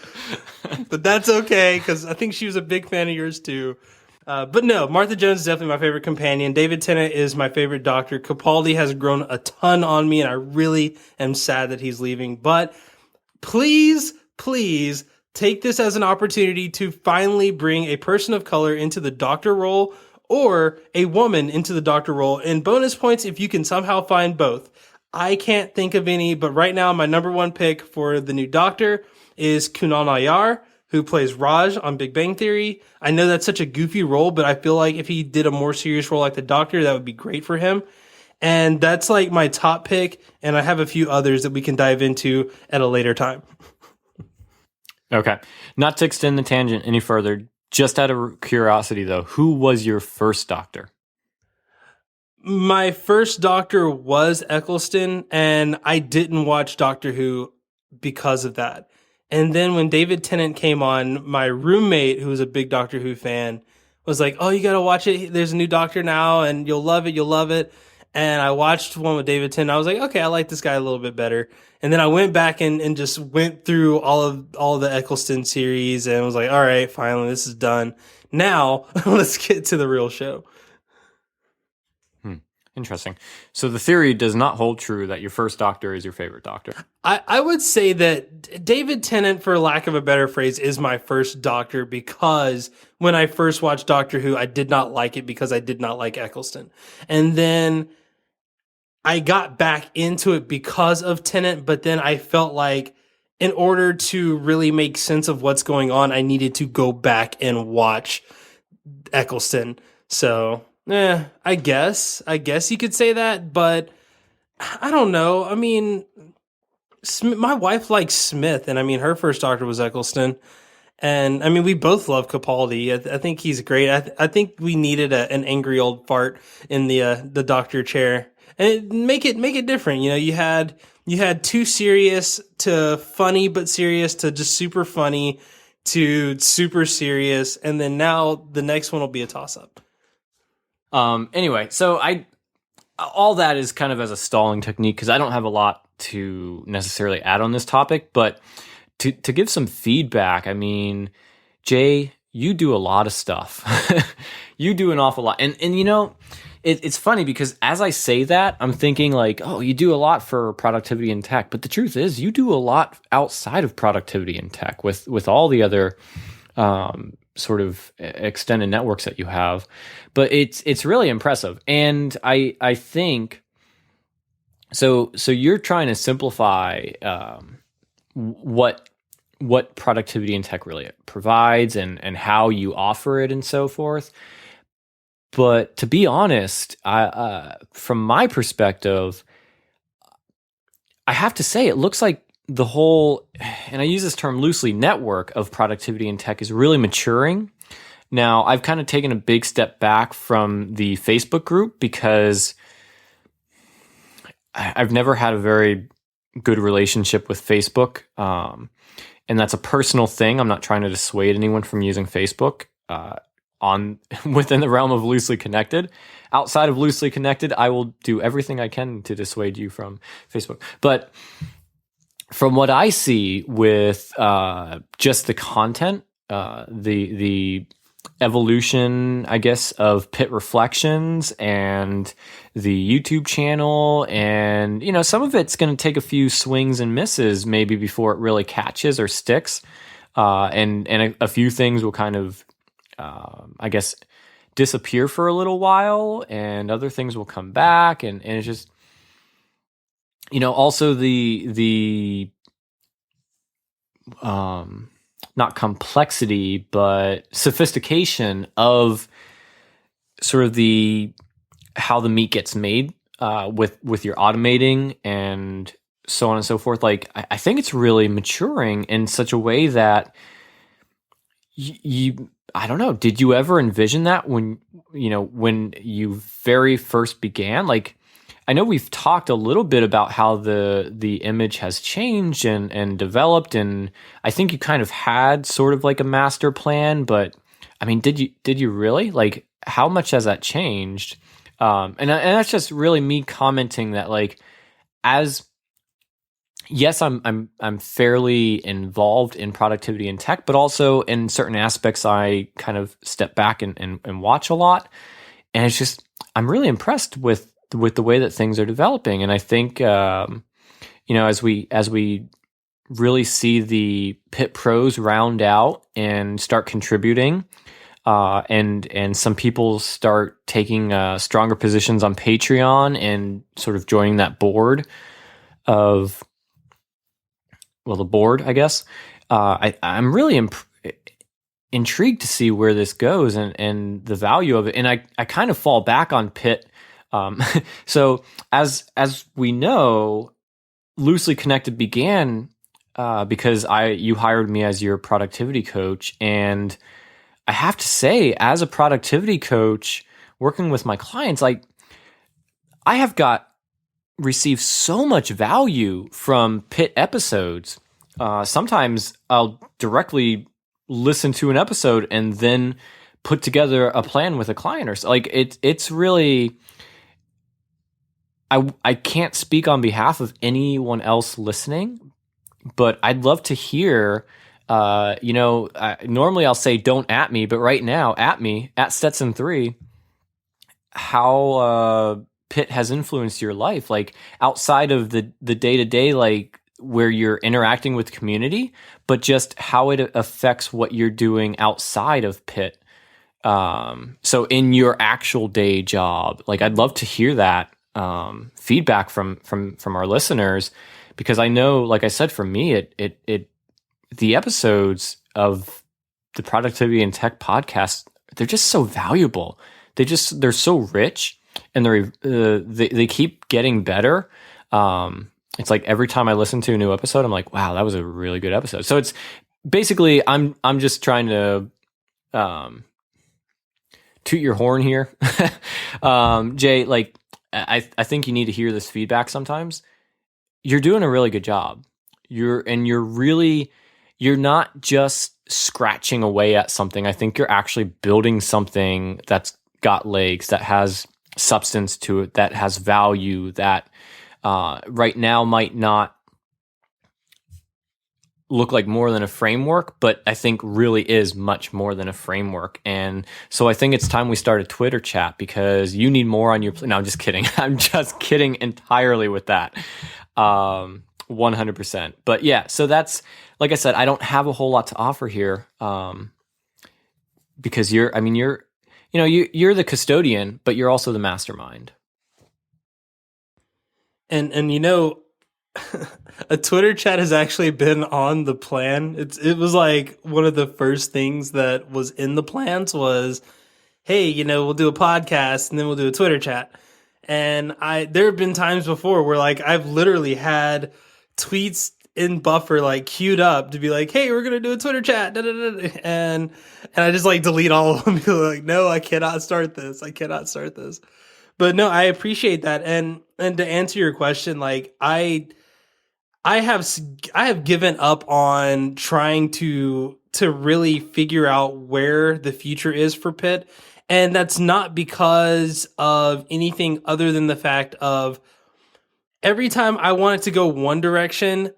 but that's okay, because I think she was a big fan of yours too. But no, Martha Jones is definitely my favorite companion. David Tennant is my favorite doctor. Capaldi has grown a ton on me, and I really am sad that he's leaving. But please, please take this as an opportunity to finally bring a person of color into the doctor role, or a woman into the doctor role. And bonus points if you can somehow find both. I can't think of any, but right now my number one pick for the new doctor is Kunal Nayyar, who plays Raj on Big Bang Theory. I know that's such a goofy role, but I feel like if he did a more serious role like the doctor, that would be great for him. And that's like my top pick, and I have a few others that we can dive into at a later time. Okay. Not to extend the tangent any further, just out of curiosity though, who was your first doctor? My first doctor was Eccleston, and I didn't watch Doctor Who because of that. And then when David Tennant came on, my roommate, who was a big Doctor Who fan, was like, oh, you got to watch it. There's a new doctor now, and you'll love it. You'll love it. And I watched one with David Tennant. I was like, okay, I like this guy a little bit better. And then I went back and just went through all of the Eccleston series and was like, all right, finally, this is done. Now, let's get to the real show. Interesting. So the theory does not hold true that your first doctor is your favorite doctor. I would say that David Tennant, for lack of a better phrase, is my first doctor, because when I first watched Doctor Who, I did not like it because I did not like Eccleston. And then I got back into it because of Tennant, but then I felt like in order to really make sense of what's going on, I needed to go back and watch Eccleston. So, I guess you could say that, but I don't know. I mean, my wife likes Smith, and I mean, her first doctor was Eccleston. And I mean, we both love Capaldi. I think he's great. I think we needed an angry old fart in the doctor chair, and make it different. You know, you had too serious to funny but serious to just super funny to super serious, and then now the next one will be a toss up. Anyway, so all that is kind of as a stalling technique, because I don't have a lot to necessarily add on this topic, but to give some feedback, I mean, Jay, you do a lot of stuff. You do an awful lot. And you know, it's funny because as I say that, I'm thinking like, oh, you do a lot for productivity in tech. But the truth is you do a lot outside of productivity in tech with all the other sort of extended networks that you have. But it's really impressive. And I think, so you're trying to simplify what productivity in tech really provides and how you offer it and so forth. But to be honest, from my perspective, I have to say it looks like the whole, and I use this term loosely, network of productivity in tech is really maturing. Now, I've kind of taken a big step back from the Facebook group because I've never had a very good relationship with Facebook. And that's a personal thing. I'm not trying to dissuade anyone from using Facebook within the realm of loosely connected. Outside of loosely connected, I will do everything I can to dissuade you from Facebook. But from what I see with just the content, the evolution, I guess, of Pit Reflections and the YouTube channel, and you know, some of it's going to take a few swings and misses maybe before it really catches or sticks, and a few things will kind of, I guess, disappear for a little while, and other things will come back, and it's just, also the not complexity, but sophistication of sort of the how the meat gets made with your automating and so on and so forth. Like I think it's really maturing in such a way that you I don't know, did you ever envision that when when you very first began? Like I know we've talked a little bit about how the image has changed and developed, and I think you kind of had sort of like a master plan, but I mean, did you really? Like how much has that changed? And that's just really me commenting that, like, as yes, I'm fairly involved in productivity and tech, but also in certain aspects I kind of step back and watch a lot. And it's just I'm really impressed with the way that things are developing. And I think as we really see the pit pros round out and start contributing, and some people start taking stronger positions on Patreon and sort of joining that board of the board, I guess. I'm really intrigued to see where this goes and the value of it. And I kind of fall back on Pitt. So as we know, Loosely Connected began because you hired me as your productivity coach, and I have to say, as a productivity coach working with my clients, like I have received so much value from Pitt episodes. Sometimes I'll directly listen to an episode and then put together a plan with a client, or so. Like it's really. I can't speak on behalf of anyone else listening, but I'd love to hear. Normally I'll say don't at me, but right now at me at Stetson3, how Pitt has influenced your life, like outside of the day to day, like where you're interacting with community, but just how it affects what you're doing outside of Pitt. So in your actual day job, like I'd love to hear that feedback from our listeners, because I know, like I said, for me, it the episodes of the Productivity and Tech podcast, they're just so valuable. They're so rich, and they keep getting better. It's like every time I listen to a new episode, I'm like, wow, that was a really good episode. So it's basically I'm just trying to toot your horn here, Jay. Like I think you need to hear this feedback sometimes. You're doing a really good job. You're not just scratching away at something. I think you're actually building something that's got legs, that has substance to it, that has value, that right now might not look like more than a framework, but I think really is much more than a framework. And so I think it's time we start a Twitter chat, because you need more on your plate. No, I'm just kidding. I'm just kidding entirely with that. 100%. But yeah, so that's, like I said, I don't have a whole lot to offer here, because you're the custodian, but you're also the mastermind. And a Twitter chat has actually been on the plan. It was like one of the first things that was in the plans was, hey, we'll do a podcast and then we'll do a Twitter chat. And there have been times before where like I've literally had tweets in buffer like queued up to be like, hey, we're gonna do a Twitter chat, da, da, da, and I just like delete all of them because like, no, I cannot start this. But no, I appreciate that. And to answer your question, like I have given up on trying to really figure out where the future is for Pitt. And that's not because of anything other than the fact of every time I want it to go one direction,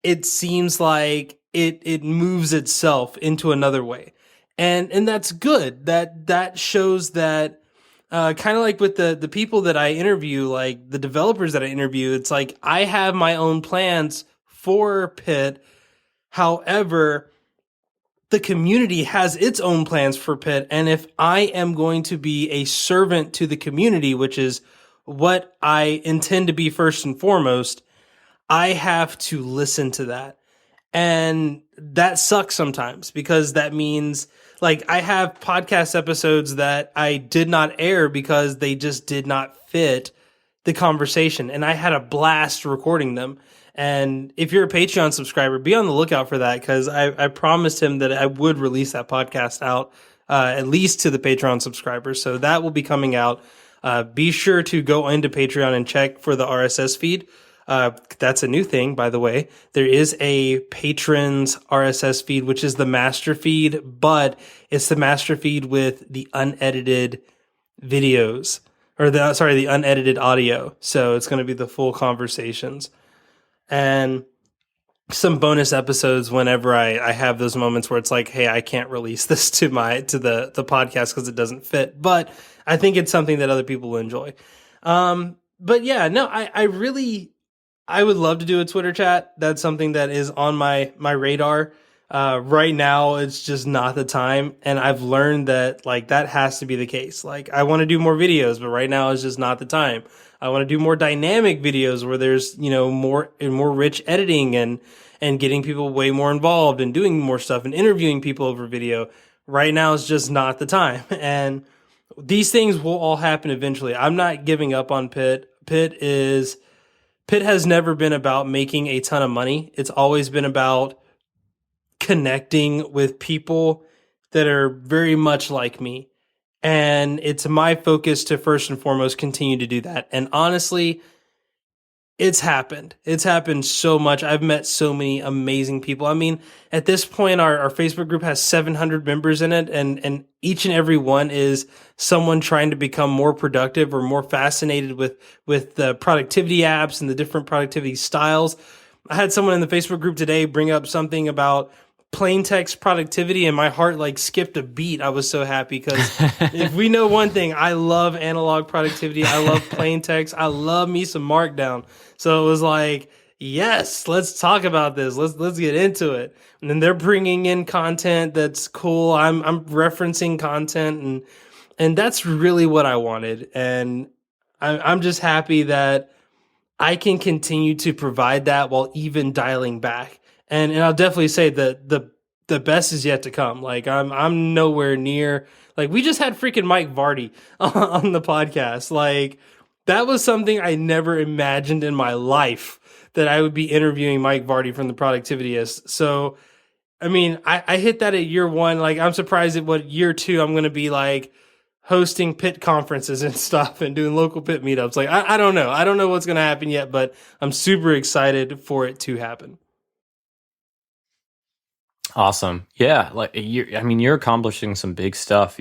it seems like it moves itself into another way. And that's good. That shows that kind of like with the people that I interview, like the developers that I interview, it's like I have my own plans for Pitt. However, the community has its own plans for Pitt. And if I am going to be a servant to the community, which is what I intend to be first and foremost, I have to listen to that. And that sucks sometimes because that means like I have podcast episodes that I did not air because they just did not fit the conversation. And I had a blast recording them. And if you're a Patreon subscriber, be on the lookout for that because I promised him that I would release that podcast out at least to the Patreon subscribers. So that will be coming out. Be sure to go into Patreon and check for the RSS feed. That's a new thing, by the way. There is a patrons RSS feed, which is the master feed, but it's the master feed with the unedited videos the unedited audio. So it's going to be the full conversations and some bonus episodes whenever I have those moments where it's like, hey, I can't release this to the podcast because it doesn't fit. But I think it's something that other people will enjoy. But yeah, no, I would love to do a Twitter chat. That's something that is on my radar. Right now, it's just not the time. And I've learned that like that has to be the case. Like I want to do more videos, but right now is just not the time. I want to do more dynamic videos where there's, more rich editing and getting people way more involved and doing more stuff and interviewing people over video. Right now is just not the time. And these things will all happen eventually. I'm not giving up on Pitt. Pitt has never been about making a ton of money. It's always been about connecting with people that are very much like me. And it's my focus to first and foremost continue to do that. And honestly, it's happened. It's happened so much. I've met so many amazing people. I mean, at this point, our Facebook group has 700 members in it, and each and every one is someone trying to become more productive or more fascinated with the productivity apps and the different productivity styles. I had someone in the Facebook group today bring up something about plain text productivity, and my heart like skipped a beat. I was so happy because if we know one thing, I love analog productivity. I love plain text. I love me some Markdown. So it was like, yes, let's talk about this. Let's get into it. And then they're bringing in content that's cool. I'm referencing content, and that's really what I wanted. And I'm just happy that I can continue to provide that while even dialing back. And I'll definitely say that the best is yet to come. Like I'm nowhere near, like we just had freaking Mike Vardy on the podcast. Like that was something I never imagined in my life that I would be interviewing Mike Vardy from the Productivityist. So, I mean, I hit that at year one. Like I'm surprised at what year two I'm going to be like hosting pit conferences and stuff and doing local pit meetups. Like I don't know. I don't know what's going to happen yet, but I'm super excited for it to happen. Awesome. Yeah. Like you're accomplishing some big stuff.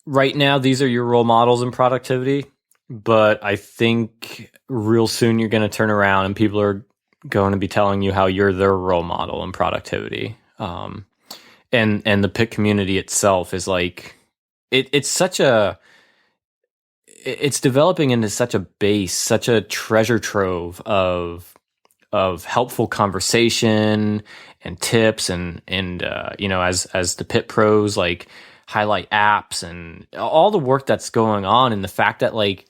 Right now, these are your role models in productivity, but I think real soon you're going to turn around and people are going to be telling you how you're their role model in productivity. And the pit community itself is like, it's developing into such a base, such a treasure trove of helpful conversation and tips and as the pit pros like highlight apps and all the work that's going on, and the fact that like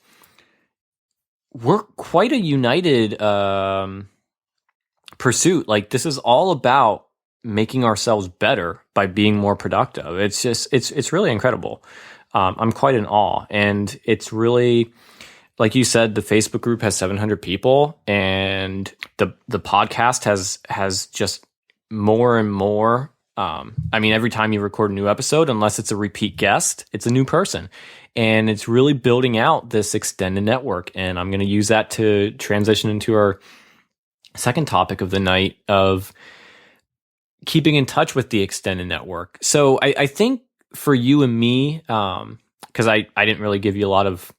we're quite a united pursuit. Like this is all about making ourselves better by being more productive. It's just it's really incredible. I'm quite in awe, and it's really, like you said, the Facebook group has 700 people, and the podcast has just more and more. I mean, every time you record a new episode, unless it's a repeat guest, it's a new person, and it's really building out this extended network. And I'm going to use that to transition into our second topic of the night of keeping in touch with the extended network. So I think for you and me, because I didn't really give you a lot of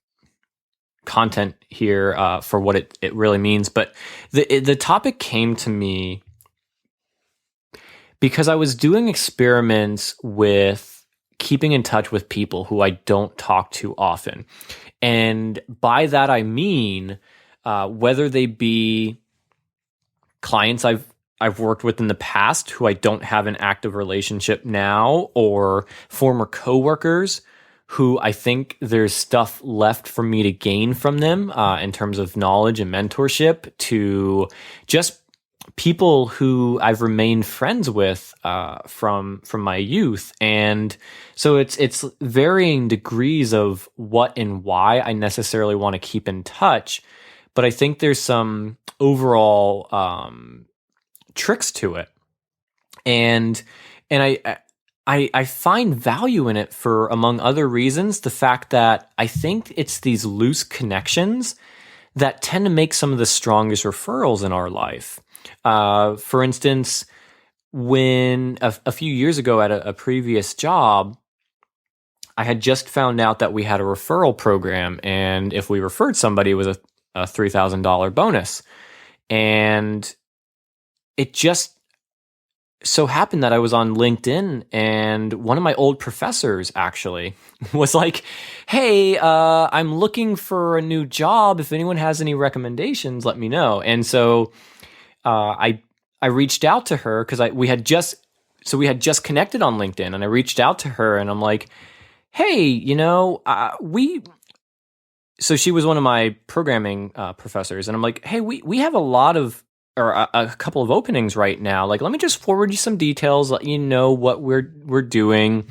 content here for what it really means, but the topic came to me because I was doing experiments with keeping in touch with people who I don't talk to often. And by that I mean whether they be clients I've worked with in the past who I don't have an active relationship now, or former coworkers who I don't have an active relationship now, or people who I don't have an active relationship with, or even people who I don't have an active relationship with, or former coworkers who I don't have an active relationship now, or former coworkers who I don't have an active relationship now, or former coworkers who I think there's stuff left for me to gain from them in terms of knowledge and mentorship, to just people who I've remained friends with from my youth. And so it's varying degrees of what and why I necessarily want to keep in touch. But I think there's some overall tricks to it. And I find value in it for, among other reasons, the fact that I think it's these loose connections that tend to make some of the strongest referrals in our life. For instance, when a few years ago at a previous job, I had just found out that we had a referral program, and if we referred somebody, it was a $3,000 bonus. And it just so happened that I was on LinkedIn, and one of my old professors actually was like, "Hey, I'm looking for a new job. If anyone has any recommendations, let me know." And so I reached out to her because we had just connected on LinkedIn, and I reached out to her, and I'm like, "Hey, so she was one of my programming professors, and I'm like, "Hey, we have a lot of, or a couple of openings right now. Like, let me just forward you some details, let you know what we're doing,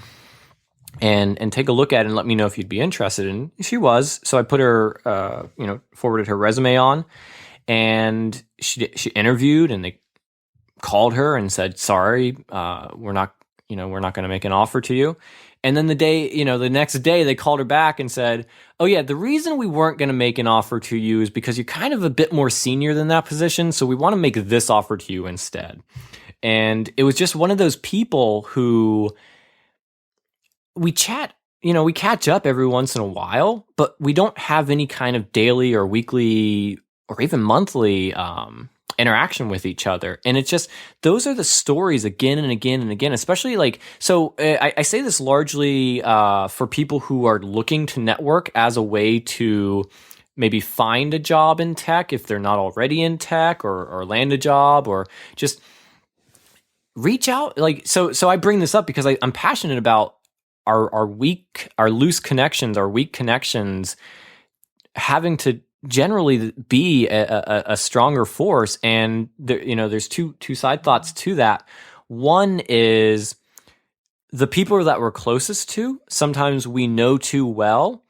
and take a look at it, and let me know if you'd be interested." And she was. So I put her, forwarded her resume on, and she interviewed, and they called her and said, "Sorry, we're not going to make an offer to you." And then the next day they called her back and said, "Oh yeah, the reason we weren't going to make an offer to you is because you're kind of a bit more senior than that position. So we want to make this offer to you instead." And it was just one of those people who we chat, we catch up every once in a while, but we don't have any kind of daily or weekly or even monthly, interaction with each other. And it's just, those are the stories again and again and again, especially I say this largely for people who are looking to network as a way to maybe find a job in tech if they're not already in tech, or land a job, or just reach out. So I bring this up because I'm passionate about our loose connections, our weak connections having to generally be a stronger force. And there's two side thoughts to that. One is the people that we're closest to, sometimes we know too well,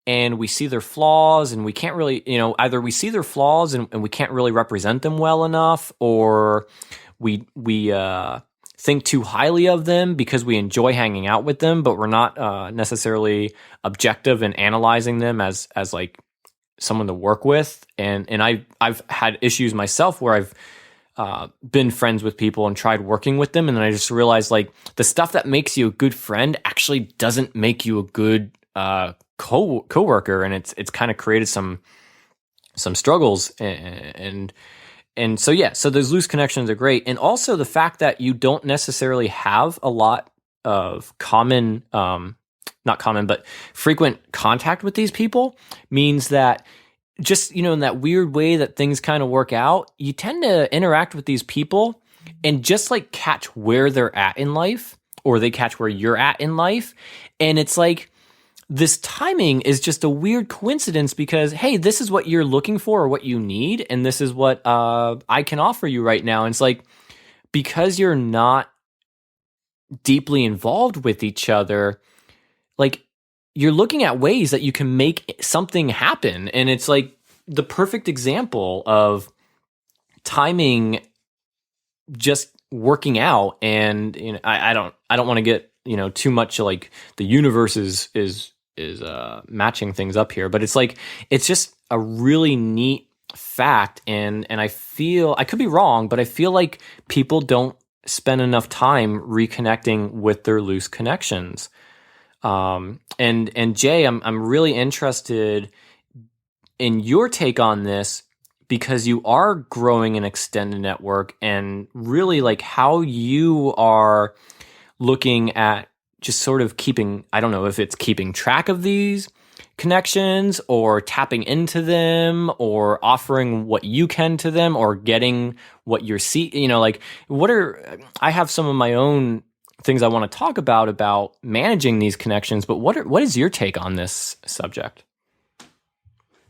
and we see their flaws, and we can't really, either we see their flaws and we can't really represent them well enough, or we think too highly of them because we enjoy hanging out with them, but we're not necessarily objective in analyzing them as like someone to work with. And I've had issues myself where I've been friends with people and tried working with them, and then I just realized the stuff that makes you a good friend actually doesn't make you a good coworker, and it's kind of created some struggles, and so yeah, so those loose connections are great. And also the fact that you don't necessarily have a lot of common, not common, but frequent contact with these people means that just, in that weird way that things kind of work out, you tend to interact with these people and just catch where they're at in life, or they catch where you're at in life. And it's this timing is just a weird coincidence because, hey, this is what you're looking for or what you need, and this is what I can offer you right now. And it's because you're not deeply involved with each other, you're looking at ways that you can make something happen. And it's the perfect example of timing just working out. And I don't want to get too much the universe is matching things up here, but it's just a really neat fact. And I feel, I could be wrong, but I feel like people don't spend enough time reconnecting with their loose connections. And Jay, I'm really interested in your take on this, because you are growing an extended network, and really how you are looking at just sort of keeping, I don't know if it's keeping track of these connections, or tapping into them, or offering what you can to them, or getting what you're I have some of my own things I want to talk about managing these connections. But what is your take on this subject?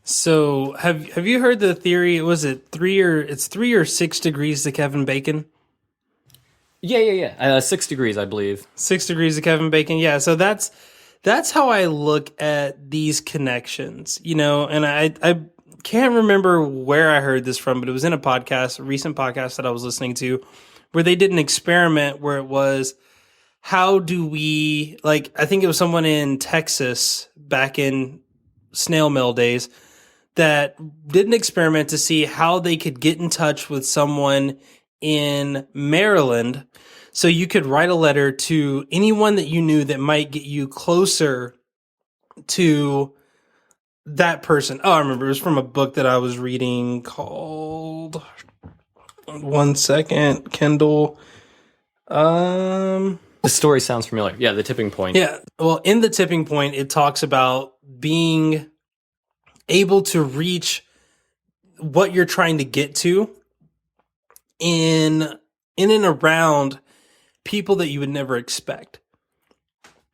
So have you heard the theory? Was it 3 or 6 degrees to Kevin Bacon? Yeah. 6 degrees, I believe. 6 degrees to Kevin Bacon. Yeah. So that's how I look at these connections, and I can't remember where I heard this from, but it was in a recent podcast that I was listening to, where they did an experiment where it was, how do we, like, I think it was someone in Texas back in snail mail days that did an experiment to see how they could get in touch with someone in Maryland. So you could write a letter to anyone that you knew that might get you closer to that person. Oh, I remember. It was from a book that I was reading called, one second, Kindle. The story sounds familiar. Yeah, The Tipping Point. Yeah. Well, in The Tipping Point, it talks about being able to reach what you're trying to get to in and around people that you would never expect.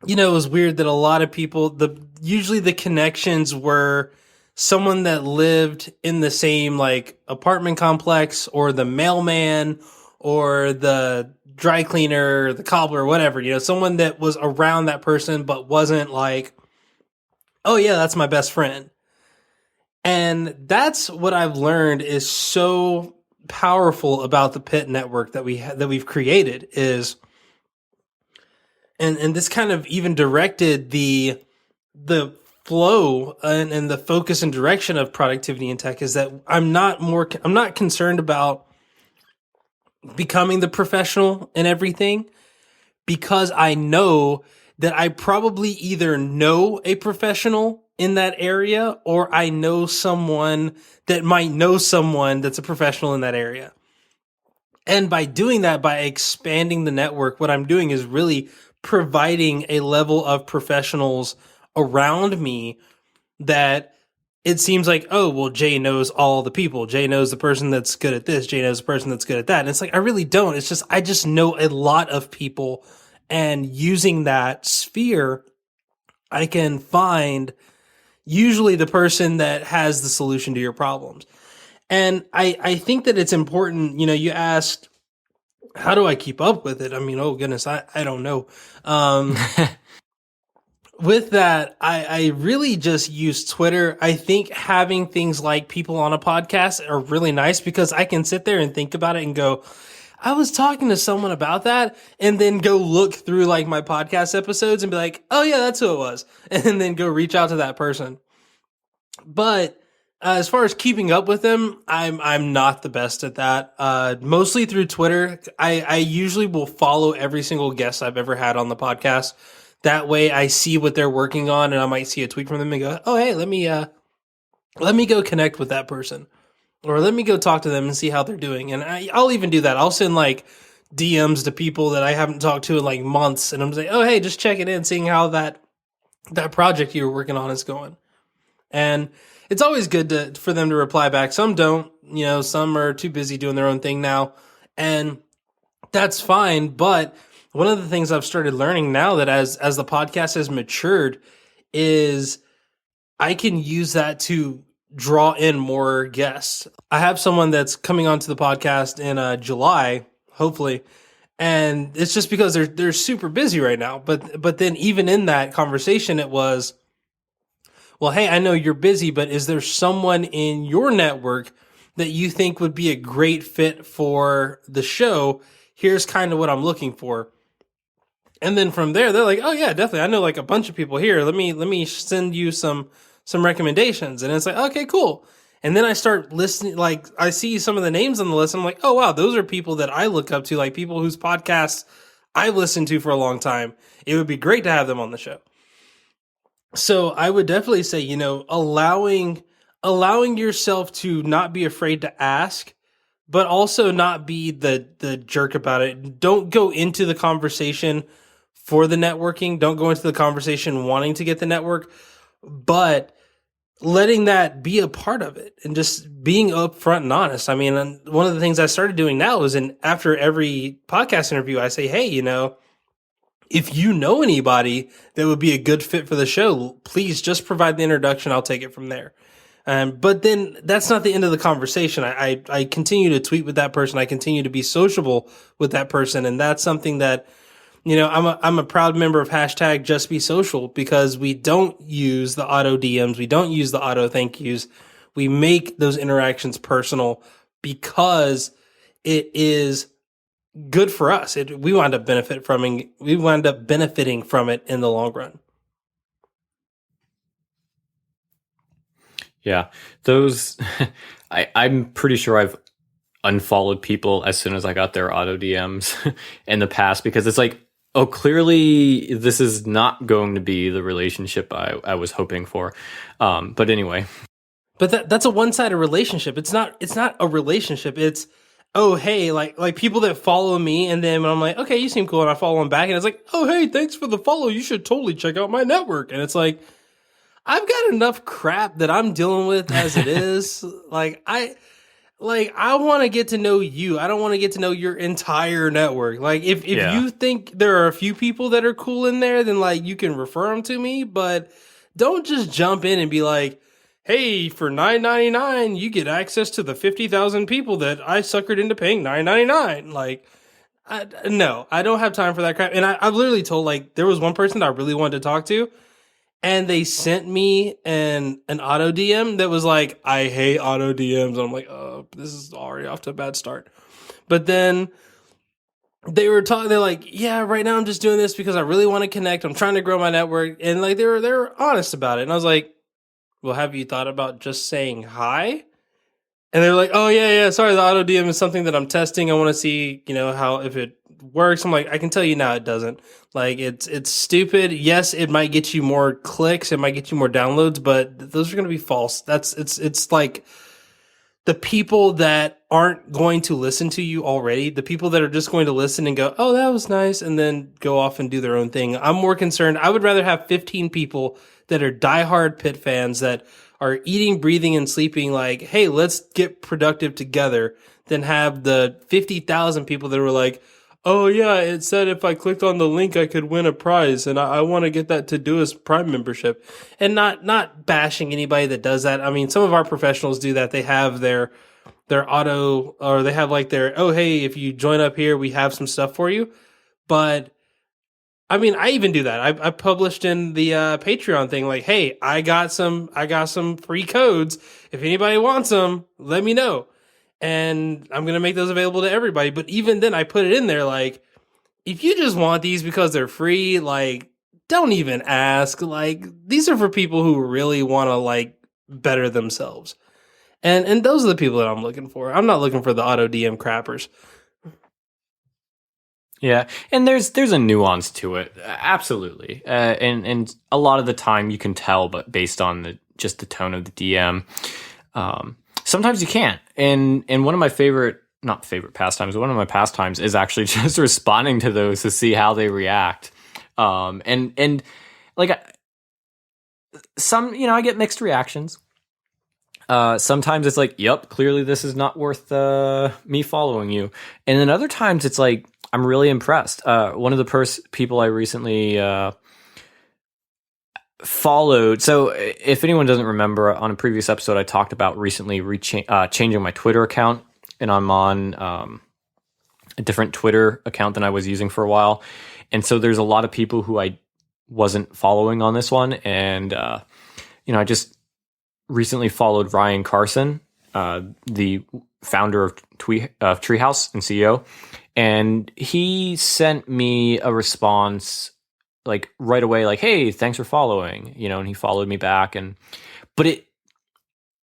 It was weird that a lot of people, usually the connections were someone that lived in the same like apartment complex, or the mailman, or the dry cleaner, the cobbler, whatever, someone that was around that person, but wasn't like, oh yeah, that's my best friend. And that's what I've learned is so powerful about the Pit Network that we've created is, and this kind of even directed the flow and the focus and direction of productivity in tech, is that I'm not concerned about becoming the professional in everything, because I know that I probably either know a professional in that area, or I know someone that might know someone that's a professional in that area. And by doing that, by expanding the network, what I'm doing is really providing a level of professionals around me that it seems like, oh, well, Jay knows all the people. Jay knows the person that's good at this. Jay knows the person that's good at that. And it's like, I really don't. It's just, I just know a lot of people. And using that sphere, I can find usually the person that has the solution to your problems. And I think that it's important, you asked, how do I keep up with it? I mean, oh goodness, I don't know. With that, I really just use Twitter. I think having things like people on a podcast are really nice, because I can sit there and think about it and go, I was talking to someone about that, and then go look through like my podcast episodes and be like, oh yeah, that's who it was. And then go reach out to that person. But as far as keeping up with them, I'm not the best at that. Mostly through Twitter. I usually will follow every single guest I've ever had on the podcast. That way I see what they're working on, and I might see a tweet from them and go, oh, hey, let me go connect with that person, or let me go talk to them and see how they're doing. And I'll even do that. I'll send like DMs to people that I haven't talked to in like months, and I'm just like, oh, hey, just checking in, seeing how that project you were working on is going. And it's always good for them to reply back. Some don't, some are too busy doing their own thing now, and that's fine. But one of the things I've started learning now, that as the podcast has matured, is I can use that to draw in more guests. I have someone that's coming onto the podcast in July, hopefully, and it's just because they're super busy right now. But then even in that conversation, it was, well, hey, I know you're busy, but is there someone in your network that you think would be a great fit for the show? Here's kind of what I'm looking for. And then from there, they're like, oh yeah, definitely. I know like a bunch of people here. Let me send you some recommendations. And it's like, okay, cool. And then I start listening, like I see some of the names on the list. And I'm like, oh wow, those are people that I look up to, like people whose podcasts I've listened to for a long time. It would be great to have them on the show. So I would definitely say, allowing yourself to not be afraid to ask, but also not be the jerk about it. Don't go into the conversation for the networking. Don't go into the conversation wanting to get the network, but letting that be a part of it and just being upfront and honest. I mean, one of the things I started doing now is after every podcast interview, I say, hey, if you know anybody that would be a good fit for the show, please just provide the introduction. I'll take it from there. But then that's not the end of the conversation. I continue to tweet with that person. I continue to be sociable with that person. And that's something that, I'm a proud member of hashtag just be social, because we don't use the auto DMs. We don't use the auto thank yous. We make those interactions personal because it is good for us. We wind up benefiting from it in the long run. Yeah, those I'm pretty sure I've unfollowed people as soon as I got their auto DMs in the past, because it's like, oh, clearly this is not going to be the relationship I was hoping for. But anyway. But that's a one-sided relationship. It's not a relationship. It's, oh, hey, like people that follow me, and then when I'm like, okay, you seem cool, and I follow them back, and it's like, oh, hey, thanks for the follow. You should totally check out my network. And it's like, I've got enough crap that I'm dealing with as it is. I want to get to know you. I don't want to get to know your entire network. Like, if you think there are a few people that are cool in there, then like you can refer them to me, but don't just jump in and be like, hey, for $9.99, you get access to the 50,000 people that I suckered into paying $9.99. Like, no, I don't have time for that crap. And I've literally told, like, there was one person that I really wanted to talk to, and they sent me an auto DM that was like, I hate auto DMs. And I'm like, oh, this is already off to a bad start. But then they were talking, they're like, yeah, right now I'm just doing this because I really want to connect. I'm trying to grow my network. And like, they were honest about it. And I was like, well, have you thought about just saying hi? And they're like, oh, yeah, sorry, the auto DM is something that I'm testing. I want to see, how, if it works. I'm like, I can tell you now it doesn't. Like, it's stupid. Yes, it might get you more clicks. It might get you more downloads, but those are going to be false. It's like the people that aren't going to listen to you already, the people that are just going to listen and go, oh, that was nice, and then go off and do their own thing. I'm more concerned. I would rather have 15 people that are diehard Pitt fans that are eating, breathing, and sleeping like, hey, let's get productive together, than have the 50,000 people that were like, oh yeah, it said if I clicked on the link, I could win a prize, and I want to get that Todoist Prime membership. And not bashing anybody that does that. I mean, some of our professionals do that. They have their auto, or they have like their, oh, hey, if you join up here, we have some stuff for you. But I mean, I even do that. I published in the Patreon thing, like, hey, I got some free codes. If anybody wants them, let me know. And I'm going to make those available to everybody. But even then, I put it in there, like, if you just want these because they're free, like, don't even ask. Like, these are for people who really want to, like, better themselves. And those are the people that I'm looking for. I'm not looking for the auto DM crappers. Yeah, and there's a nuance to it, absolutely, and a lot of the time you can tell, but based on just the tone of the DM, sometimes you can't. And one of my not favorite pastimes, but one of my pastimes is actually just responding to those to see how they react. And like some, I get mixed reactions. Sometimes it's like, yep, clearly this is not worth me following you, and then other times it's like, I'm really impressed. One of the people I recently followed. So if anyone doesn't remember, on a previous episode, I talked about recently changing my Twitter account, and I'm on a different Twitter account than I was using for a while. And so there's a lot of people who I wasn't following on this one. And, I just recently followed Ryan Carson, the founder of Treehouse and CEO. And he sent me a response like right away, like, hey, thanks for following, and he followed me back. But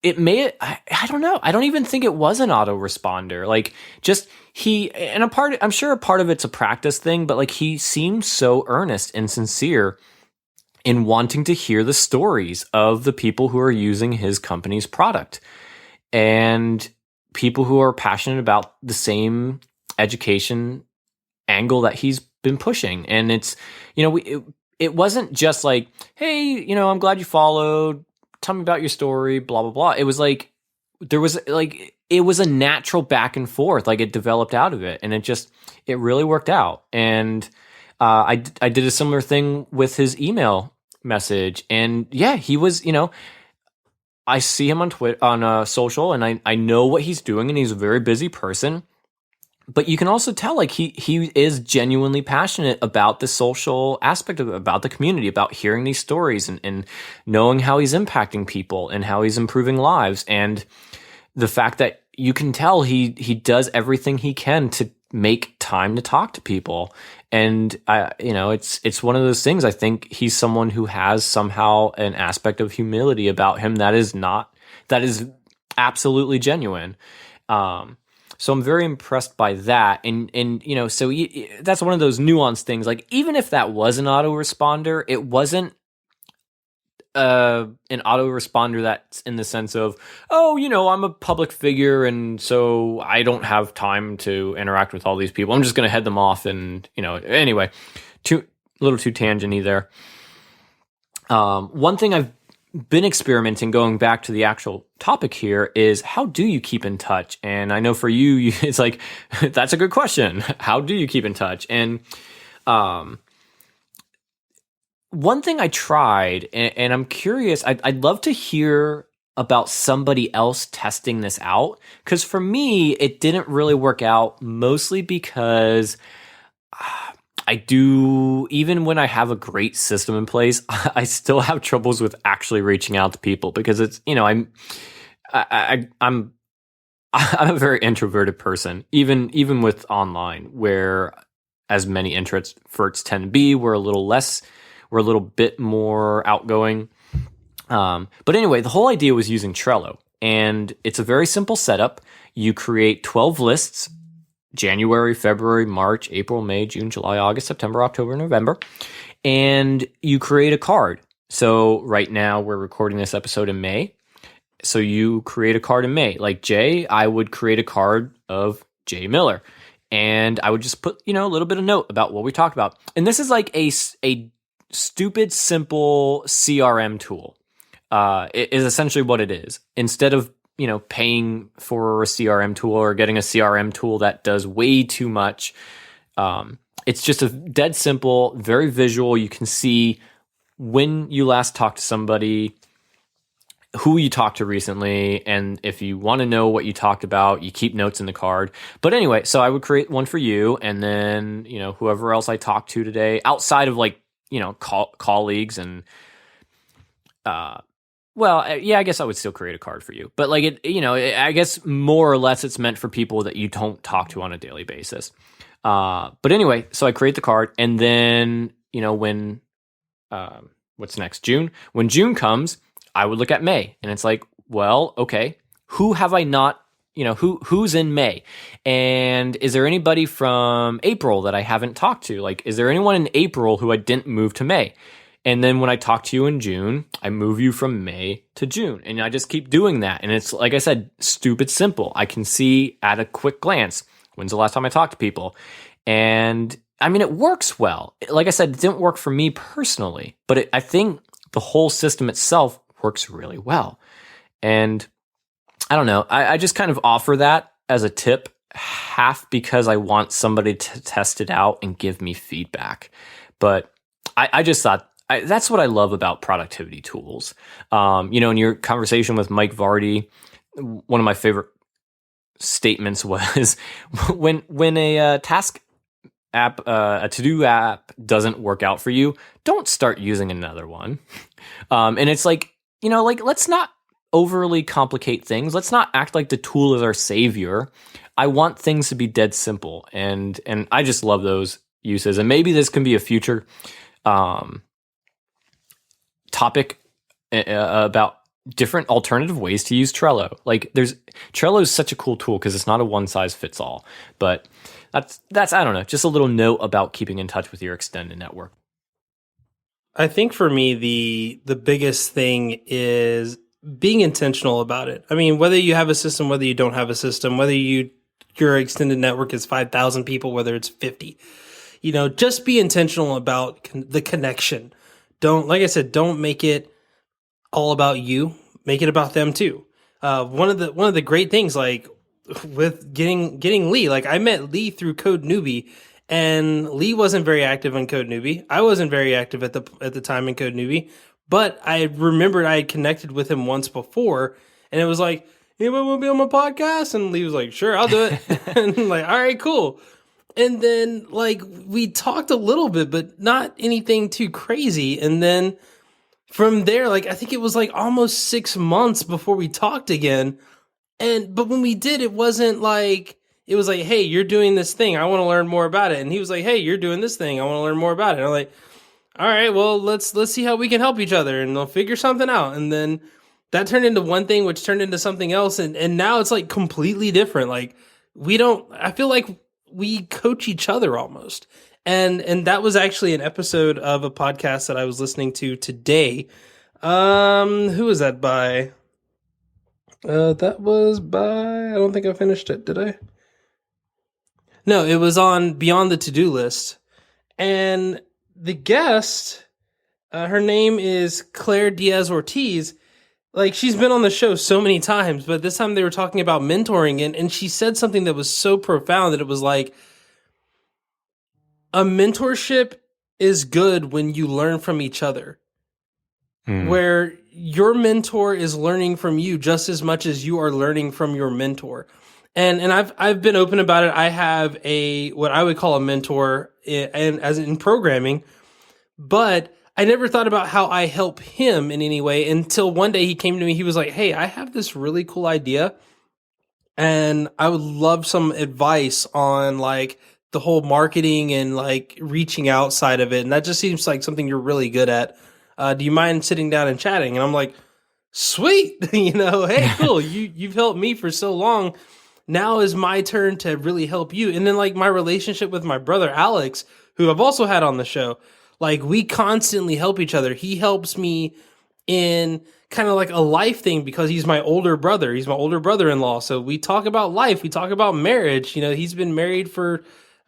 it made, I don't know. I don't even think it was an autoresponder. Like, just I'm sure a part of it's a practice thing, but like, he seemed so earnest and sincere in wanting to hear the stories of the people who are using his company's product, and people who are passionate about the same education angle that he's been pushing. And it's, it wasn't just like, hey, I'm glad you followed, tell me about your story, blah, blah, blah. It was like, it was a natural back and forth. Like, it developed out of it, and it really worked out. And I did a similar thing with his email message, and yeah, he was, I see him on Twitter, on social, and I know what he's doing, and he's a very busy person. But you can also tell, like, he is genuinely passionate about the social aspect of it, about the community, about hearing these stories and knowing how he's impacting people and how he's improving lives. And the fact that you can tell he does everything he can to make time to talk to people. And it's one of those things. I think he's someone who has somehow an aspect of humility about him that is absolutely genuine. So I'm very impressed by that. And so that's one of those nuanced things. Like, even if that was an autoresponder, it wasn't an autoresponder that's in the sense of, oh, I'm a public figure, and so I don't have time to interact with all these people. I'm just going to head them off. And, anyway, a little too tangenty there. One thing I've been experimenting, going back to the actual topic here, is how do you keep in touch? And I know for you it's like, that's a good question. How do you keep in touch? And one thing I tried, and I'm curious, I'd love to hear about somebody else testing this out, because for me, it didn't really work out, mostly because I do, even when I have a great system in place, I still have troubles with actually reaching out to people, because it's, I'm a very introverted person, even with online, where as many introverts tend to be, we're a little bit more outgoing. But anyway, the whole idea was using Trello, and it's a very simple setup. You create 12 lists: January, February, March, April, May, June, July, August, September, October, November. And you create a card. So right now we're recording this episode in May. So you create a card in May. Like Jay, I would create a card of Jay Miller. And I would just put, a little bit of note about what we talked about. And this is like a stupid, simple CRM tool. It is essentially what it is. Instead of paying for a CRM tool or getting a CRM tool that does way too much. It's just a dead simple, very visual. You can see when you last talked to somebody, who you talked to recently, and if you want to know what you talked about, you keep notes in the card. But anyway, so I would create one for you, and then, whoever else I talked to today, outside of colleagues and, I guess I would still create a card for you. But I guess more or less it's meant for people that you don't talk to on a daily basis. But anyway, so I create the card, and then, when, what's next? June. When June comes, I would look at May, and it's like, well, okay, who have I not, who's in May? And is there anybody from April that I haven't talked to? Like, is there anyone in April who I didn't move to May? And then when I talk to you in June, I move you from May to June. And I just keep doing that. And it's, like I said, stupid simple. I can see at a quick glance, when's the last time I talked to people? And I mean, it works well. Like I said, it didn't work for me personally, but I think the whole system itself works really well. And I don't know, I just kind of offer that as a tip, half because I want somebody to test it out and give me feedback. But I just thought, that's what I love about productivity tools. In your conversation with Mike Vardy, one of my favorite statements was when a task app, a to-do app doesn't work out for you, don't start using another one. And it's let's not overly complicate things. Let's not act like the tool is our savior. I want things to be dead simple. And I just love those uses. And maybe this can be a future topic about different alternative ways to use Trello. Trello is such a cool tool because it's not a one size fits all, but that's, I don't know, just a little note about keeping in touch with your extended network. I think for me, the biggest thing is being intentional about it. I mean, whether you have a system, whether you don't have a system, whether your extended network is 5,000 people, whether it's 50, just be intentional about the connection. Like I said, don't make it all about you. Make it about them too. One of the great things, like with getting Lee, like I met Lee through Code Newbie, And Lee wasn't very active on Code Newbie. I wasn't very active at the time in Code Newbie, but I remembered I had connected with him once before, and it was like, anybody want to be on my podcast? And Lee was like, sure, I'll do it. And I'm like, all right, cool. And then like we talked a little bit, but not anything too crazy. And then from there, like I think it was like almost 6 months before we talked again. But when we did, it wasn't like it was like, hey, you're doing this thing, I want to learn more about it. And he was like, hey, you're doing this thing, I want to learn more about it. And I'm like, all right, well, let's see how we can help each other and we'll figure something out. And then that turned into one thing, which turned into something else. And now it's like completely different. Like I feel like we coach each other almost. And that was actually an episode of a podcast that I was listening to today. Who was that by? That was by, I don't think I finished it, did I? No, it was on Beyond the To-Do List. And the guest, her name is Claire Diaz Ortiz. Like, she's been on the show so many times, but this time they were talking about mentoring, and she said something that was so profound that it was like, a mentorship is good when you learn from each other. Where your mentor is learning from you just as much as you are learning from your mentor. And I've been open about it. I have what I would call a mentor in programming, but I never thought about how I help him in any way until one day he came to me. He was like, hey, I have this really cool idea and I would love some advice on like the whole marketing and like reaching outside of it. And that just seems like something you're really good at. Do you mind sitting down and chatting? And I'm like, sweet, hey, cool. You've helped me for so long. Now is my turn to really help you. And then like my relationship with my brother, Alex, who I've also had on the show, like we constantly help each other. He helps me in kind of like a life thing because he's my older brother. He's my older brother-in-law. So we talk about life. We talk about marriage. He's been married for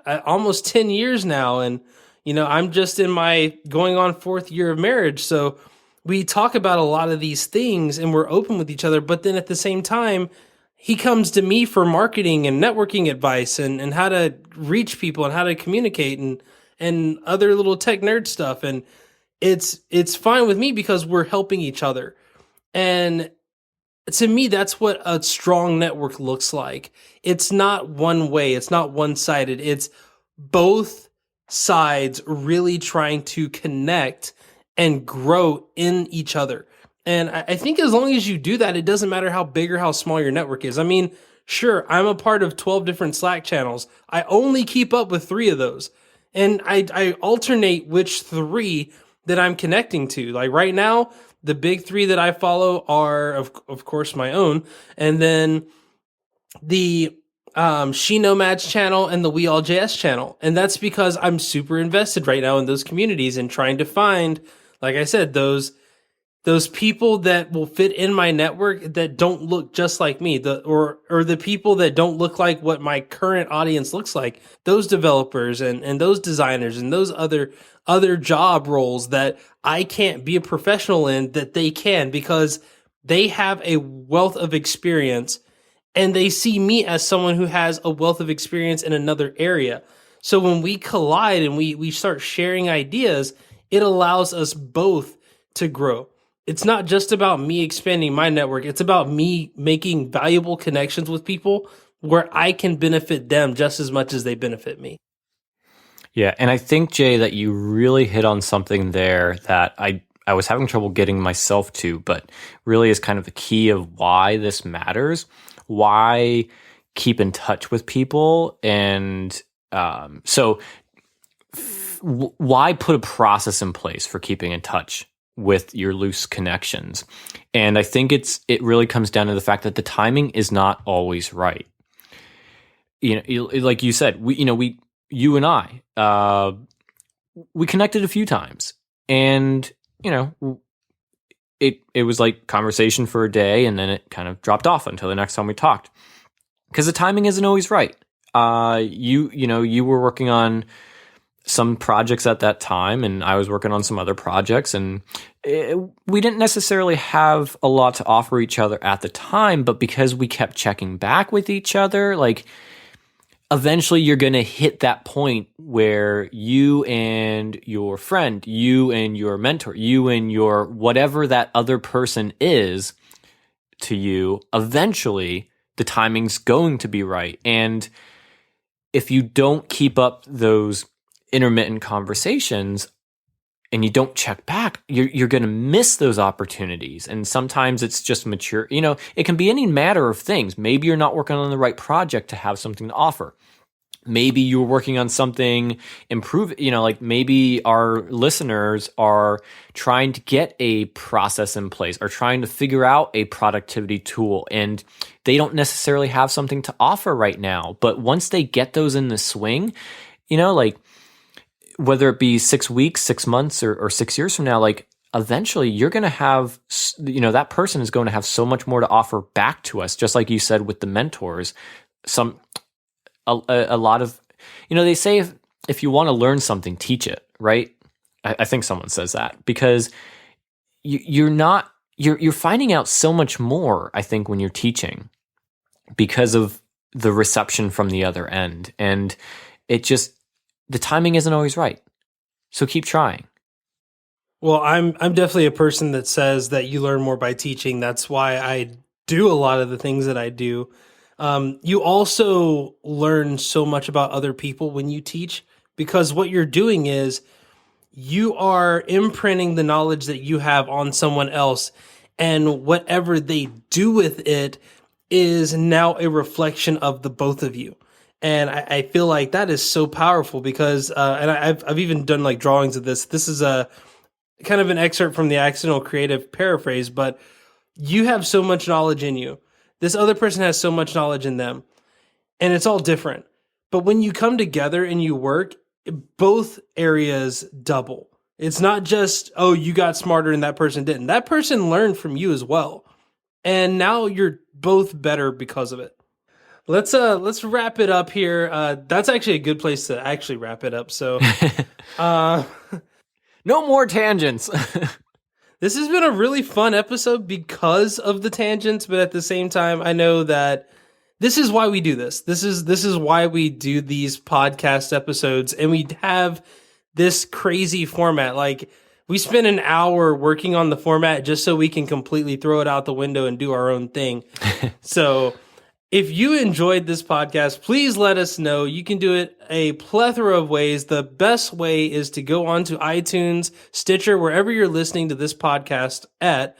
almost 10 years now. And I'm just in my going on 4th year of marriage. So we talk about a lot of these things and we're open with each other. But then at the same time, he comes to me for marketing and networking advice and how to reach people and how to communicate and other little tech nerd stuff. And it's fine with me because we're helping each other. And to me, that's what a strong network looks like. It's not one way. It's not one-sided. It's both sides really trying to connect and grow in each other. And I think as long as you do that, it doesn't matter how big or how small your network is. I mean, sure, I'm a part of 12 different Slack channels. I only keep up with 3 of those. And I alternate which 3 that I'm connecting to. Like right now, the big 3 that I follow are, of course, my own. And then the She Nomads channel and the We All JS channel. And that's because I'm super invested right now in those communities and trying to find, like I said, those people that will fit in my network that don't look just like me, or the people that don't look like what my current audience looks like, those developers and those designers and those other job roles that I can't be a professional in, that they can because they have a wealth of experience and they see me as someone who has a wealth of experience in another area. So when we collide and we start sharing ideas, it allows us both to grow. It's not just about me expanding my network. It's about me making valuable connections with people where I can benefit them just as much as they benefit me. Yeah, and I think, Jay, that you really hit on something there that I was having trouble getting myself to, but really is kind of the key of why this matters, why keep in touch with people, and why put a process in place for keeping in touch with your loose connections. And I think it really comes down to the fact that the timing is not always right. Like you said, you and I, we connected a few times, and it was like conversation for a day, and then it kind of dropped off until the next time we talked, because the timing isn't always right. You were working on some projects at that time, and I was working on some other projects, and we didn't necessarily have a lot to offer each other at the time, but because we kept checking back with each other, like eventually you're going to hit that point where you and your friend, you and your mentor, you and your whatever that other person is to you, eventually the timing's going to be right. And if you don't keep up those intermittent conversations and you don't check back, you're going to miss those opportunities. And sometimes it's just mature. It can be any matter of things. Maybe you're not working on the right project to have something to offer. Maybe you're working on something like maybe our listeners are trying to get a process in place or trying to figure out a productivity tool, and they don't necessarily have something to offer right now. But once they get those in the swing, like whether it be 6 weeks, 6 months, or 6 years from now, like eventually you're going to have, that person is going to have so much more to offer back to us. Just like you said with the mentors, a lot of, they say if you want to learn something, teach it, right? I think someone says that because you're finding out so much more, I think, when you're teaching because of the reception from the other end. And the timing isn't always right. So keep trying. Well, I'm definitely a person that says that you learn more by teaching. That's why I do a lot of the things that I do. You also learn so much about other people when you teach, because what you're doing is you are imprinting the knowledge that you have on someone else, and whatever they do with it is now a reflection of the both of you. And I feel like that is so powerful because, and I've even done like drawings of this. This is a kind of an excerpt from the Accidental Creative paraphrase, but you have so much knowledge in you. This other person has so much knowledge in them, and it's all different. But when you come together and you work, both areas double. It's not just, oh, you got smarter and that person didn't. That person learned from you as well. And now you're both better because of it. Let's wrap it up here. That's actually a good place to actually wrap it up. So no more tangents. This has been a really fun episode because of the tangents, but at the same time, I know that this is why we do this. This is why we do these podcast episodes, and we have this crazy format. Like, we spend an hour working on the format just so we can completely throw it out the window and do our own thing. So if you enjoyed this podcast, please let us know. You can do it a plethora of ways. The best way is to go onto iTunes, Stitcher, wherever you're listening to this podcast at,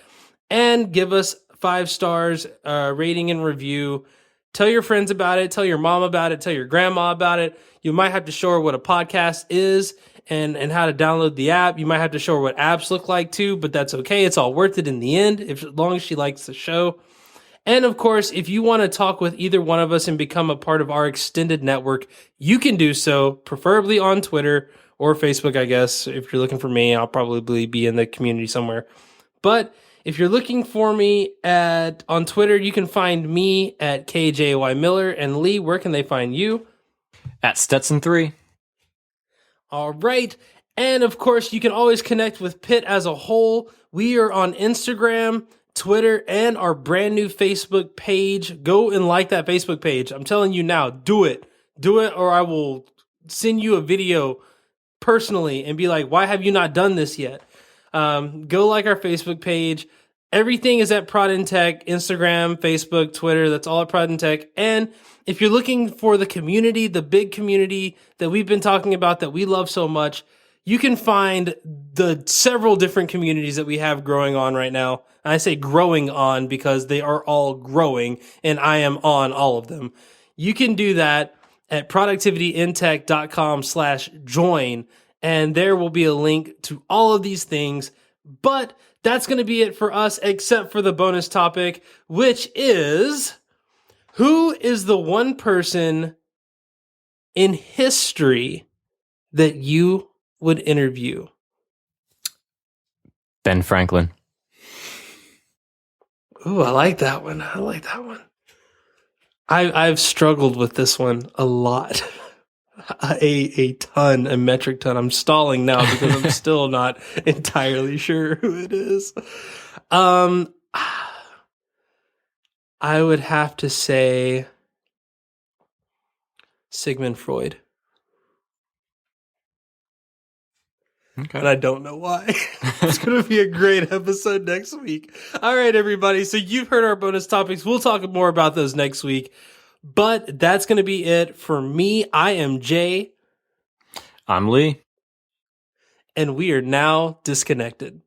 and give us 5 stars, rating and review. Tell your friends about it. Tell your mom about it. Tell your grandma about it. You might have to show her what a podcast is and how to download the app. You might have to show her what apps look like too, but that's okay. It's all worth it in the end, as long as she likes the show. And of course, if you want to talk with either one of us and become a part of our extended network, you can do so, preferably on Twitter or Facebook, I guess. If you're looking for me, I'll probably be in the community somewhere. But if you're looking for me on Twitter, you can find me at KJY Miller. And Lee, where can they find you? At Stetson3. All right. And of course, you can always connect with Pitt as a whole. We are on Instagram, Twitter, and our brand new Facebook page. Go and like that Facebook page. I'm telling you now, do it. Do it, or I will send you a video personally and be like, why have you not done this yet? Go like our Facebook page. Everything is at Prod in Tech, Instagram, Facebook, Twitter. That's all at Prod in Tech. And if you're looking for the community, the big community that we've been talking about that we love so much, you can find the several different communities that we have growing on right now. And I say growing on because they are all growing, and I am on all of them. You can do that at productivityintech.com/join, and there will be a link to all of these things. But that's going to be it for us, except for the bonus topic, which is, who is the one person in history that you would interview? Ben Franklin. Ooh, I like that one. I've struggled with this one a lot. a ton, a metric ton. I'm stalling now because I'm still not entirely sure who it is. I would have to say Sigmund Freud. Okay. And I don't know why. It's going to be a great episode next week. All right, everybody. So you've heard our bonus topics. We'll talk more about those next week. But that's going to be it for me. I am Jay. I'm Lee. And we are now disconnected.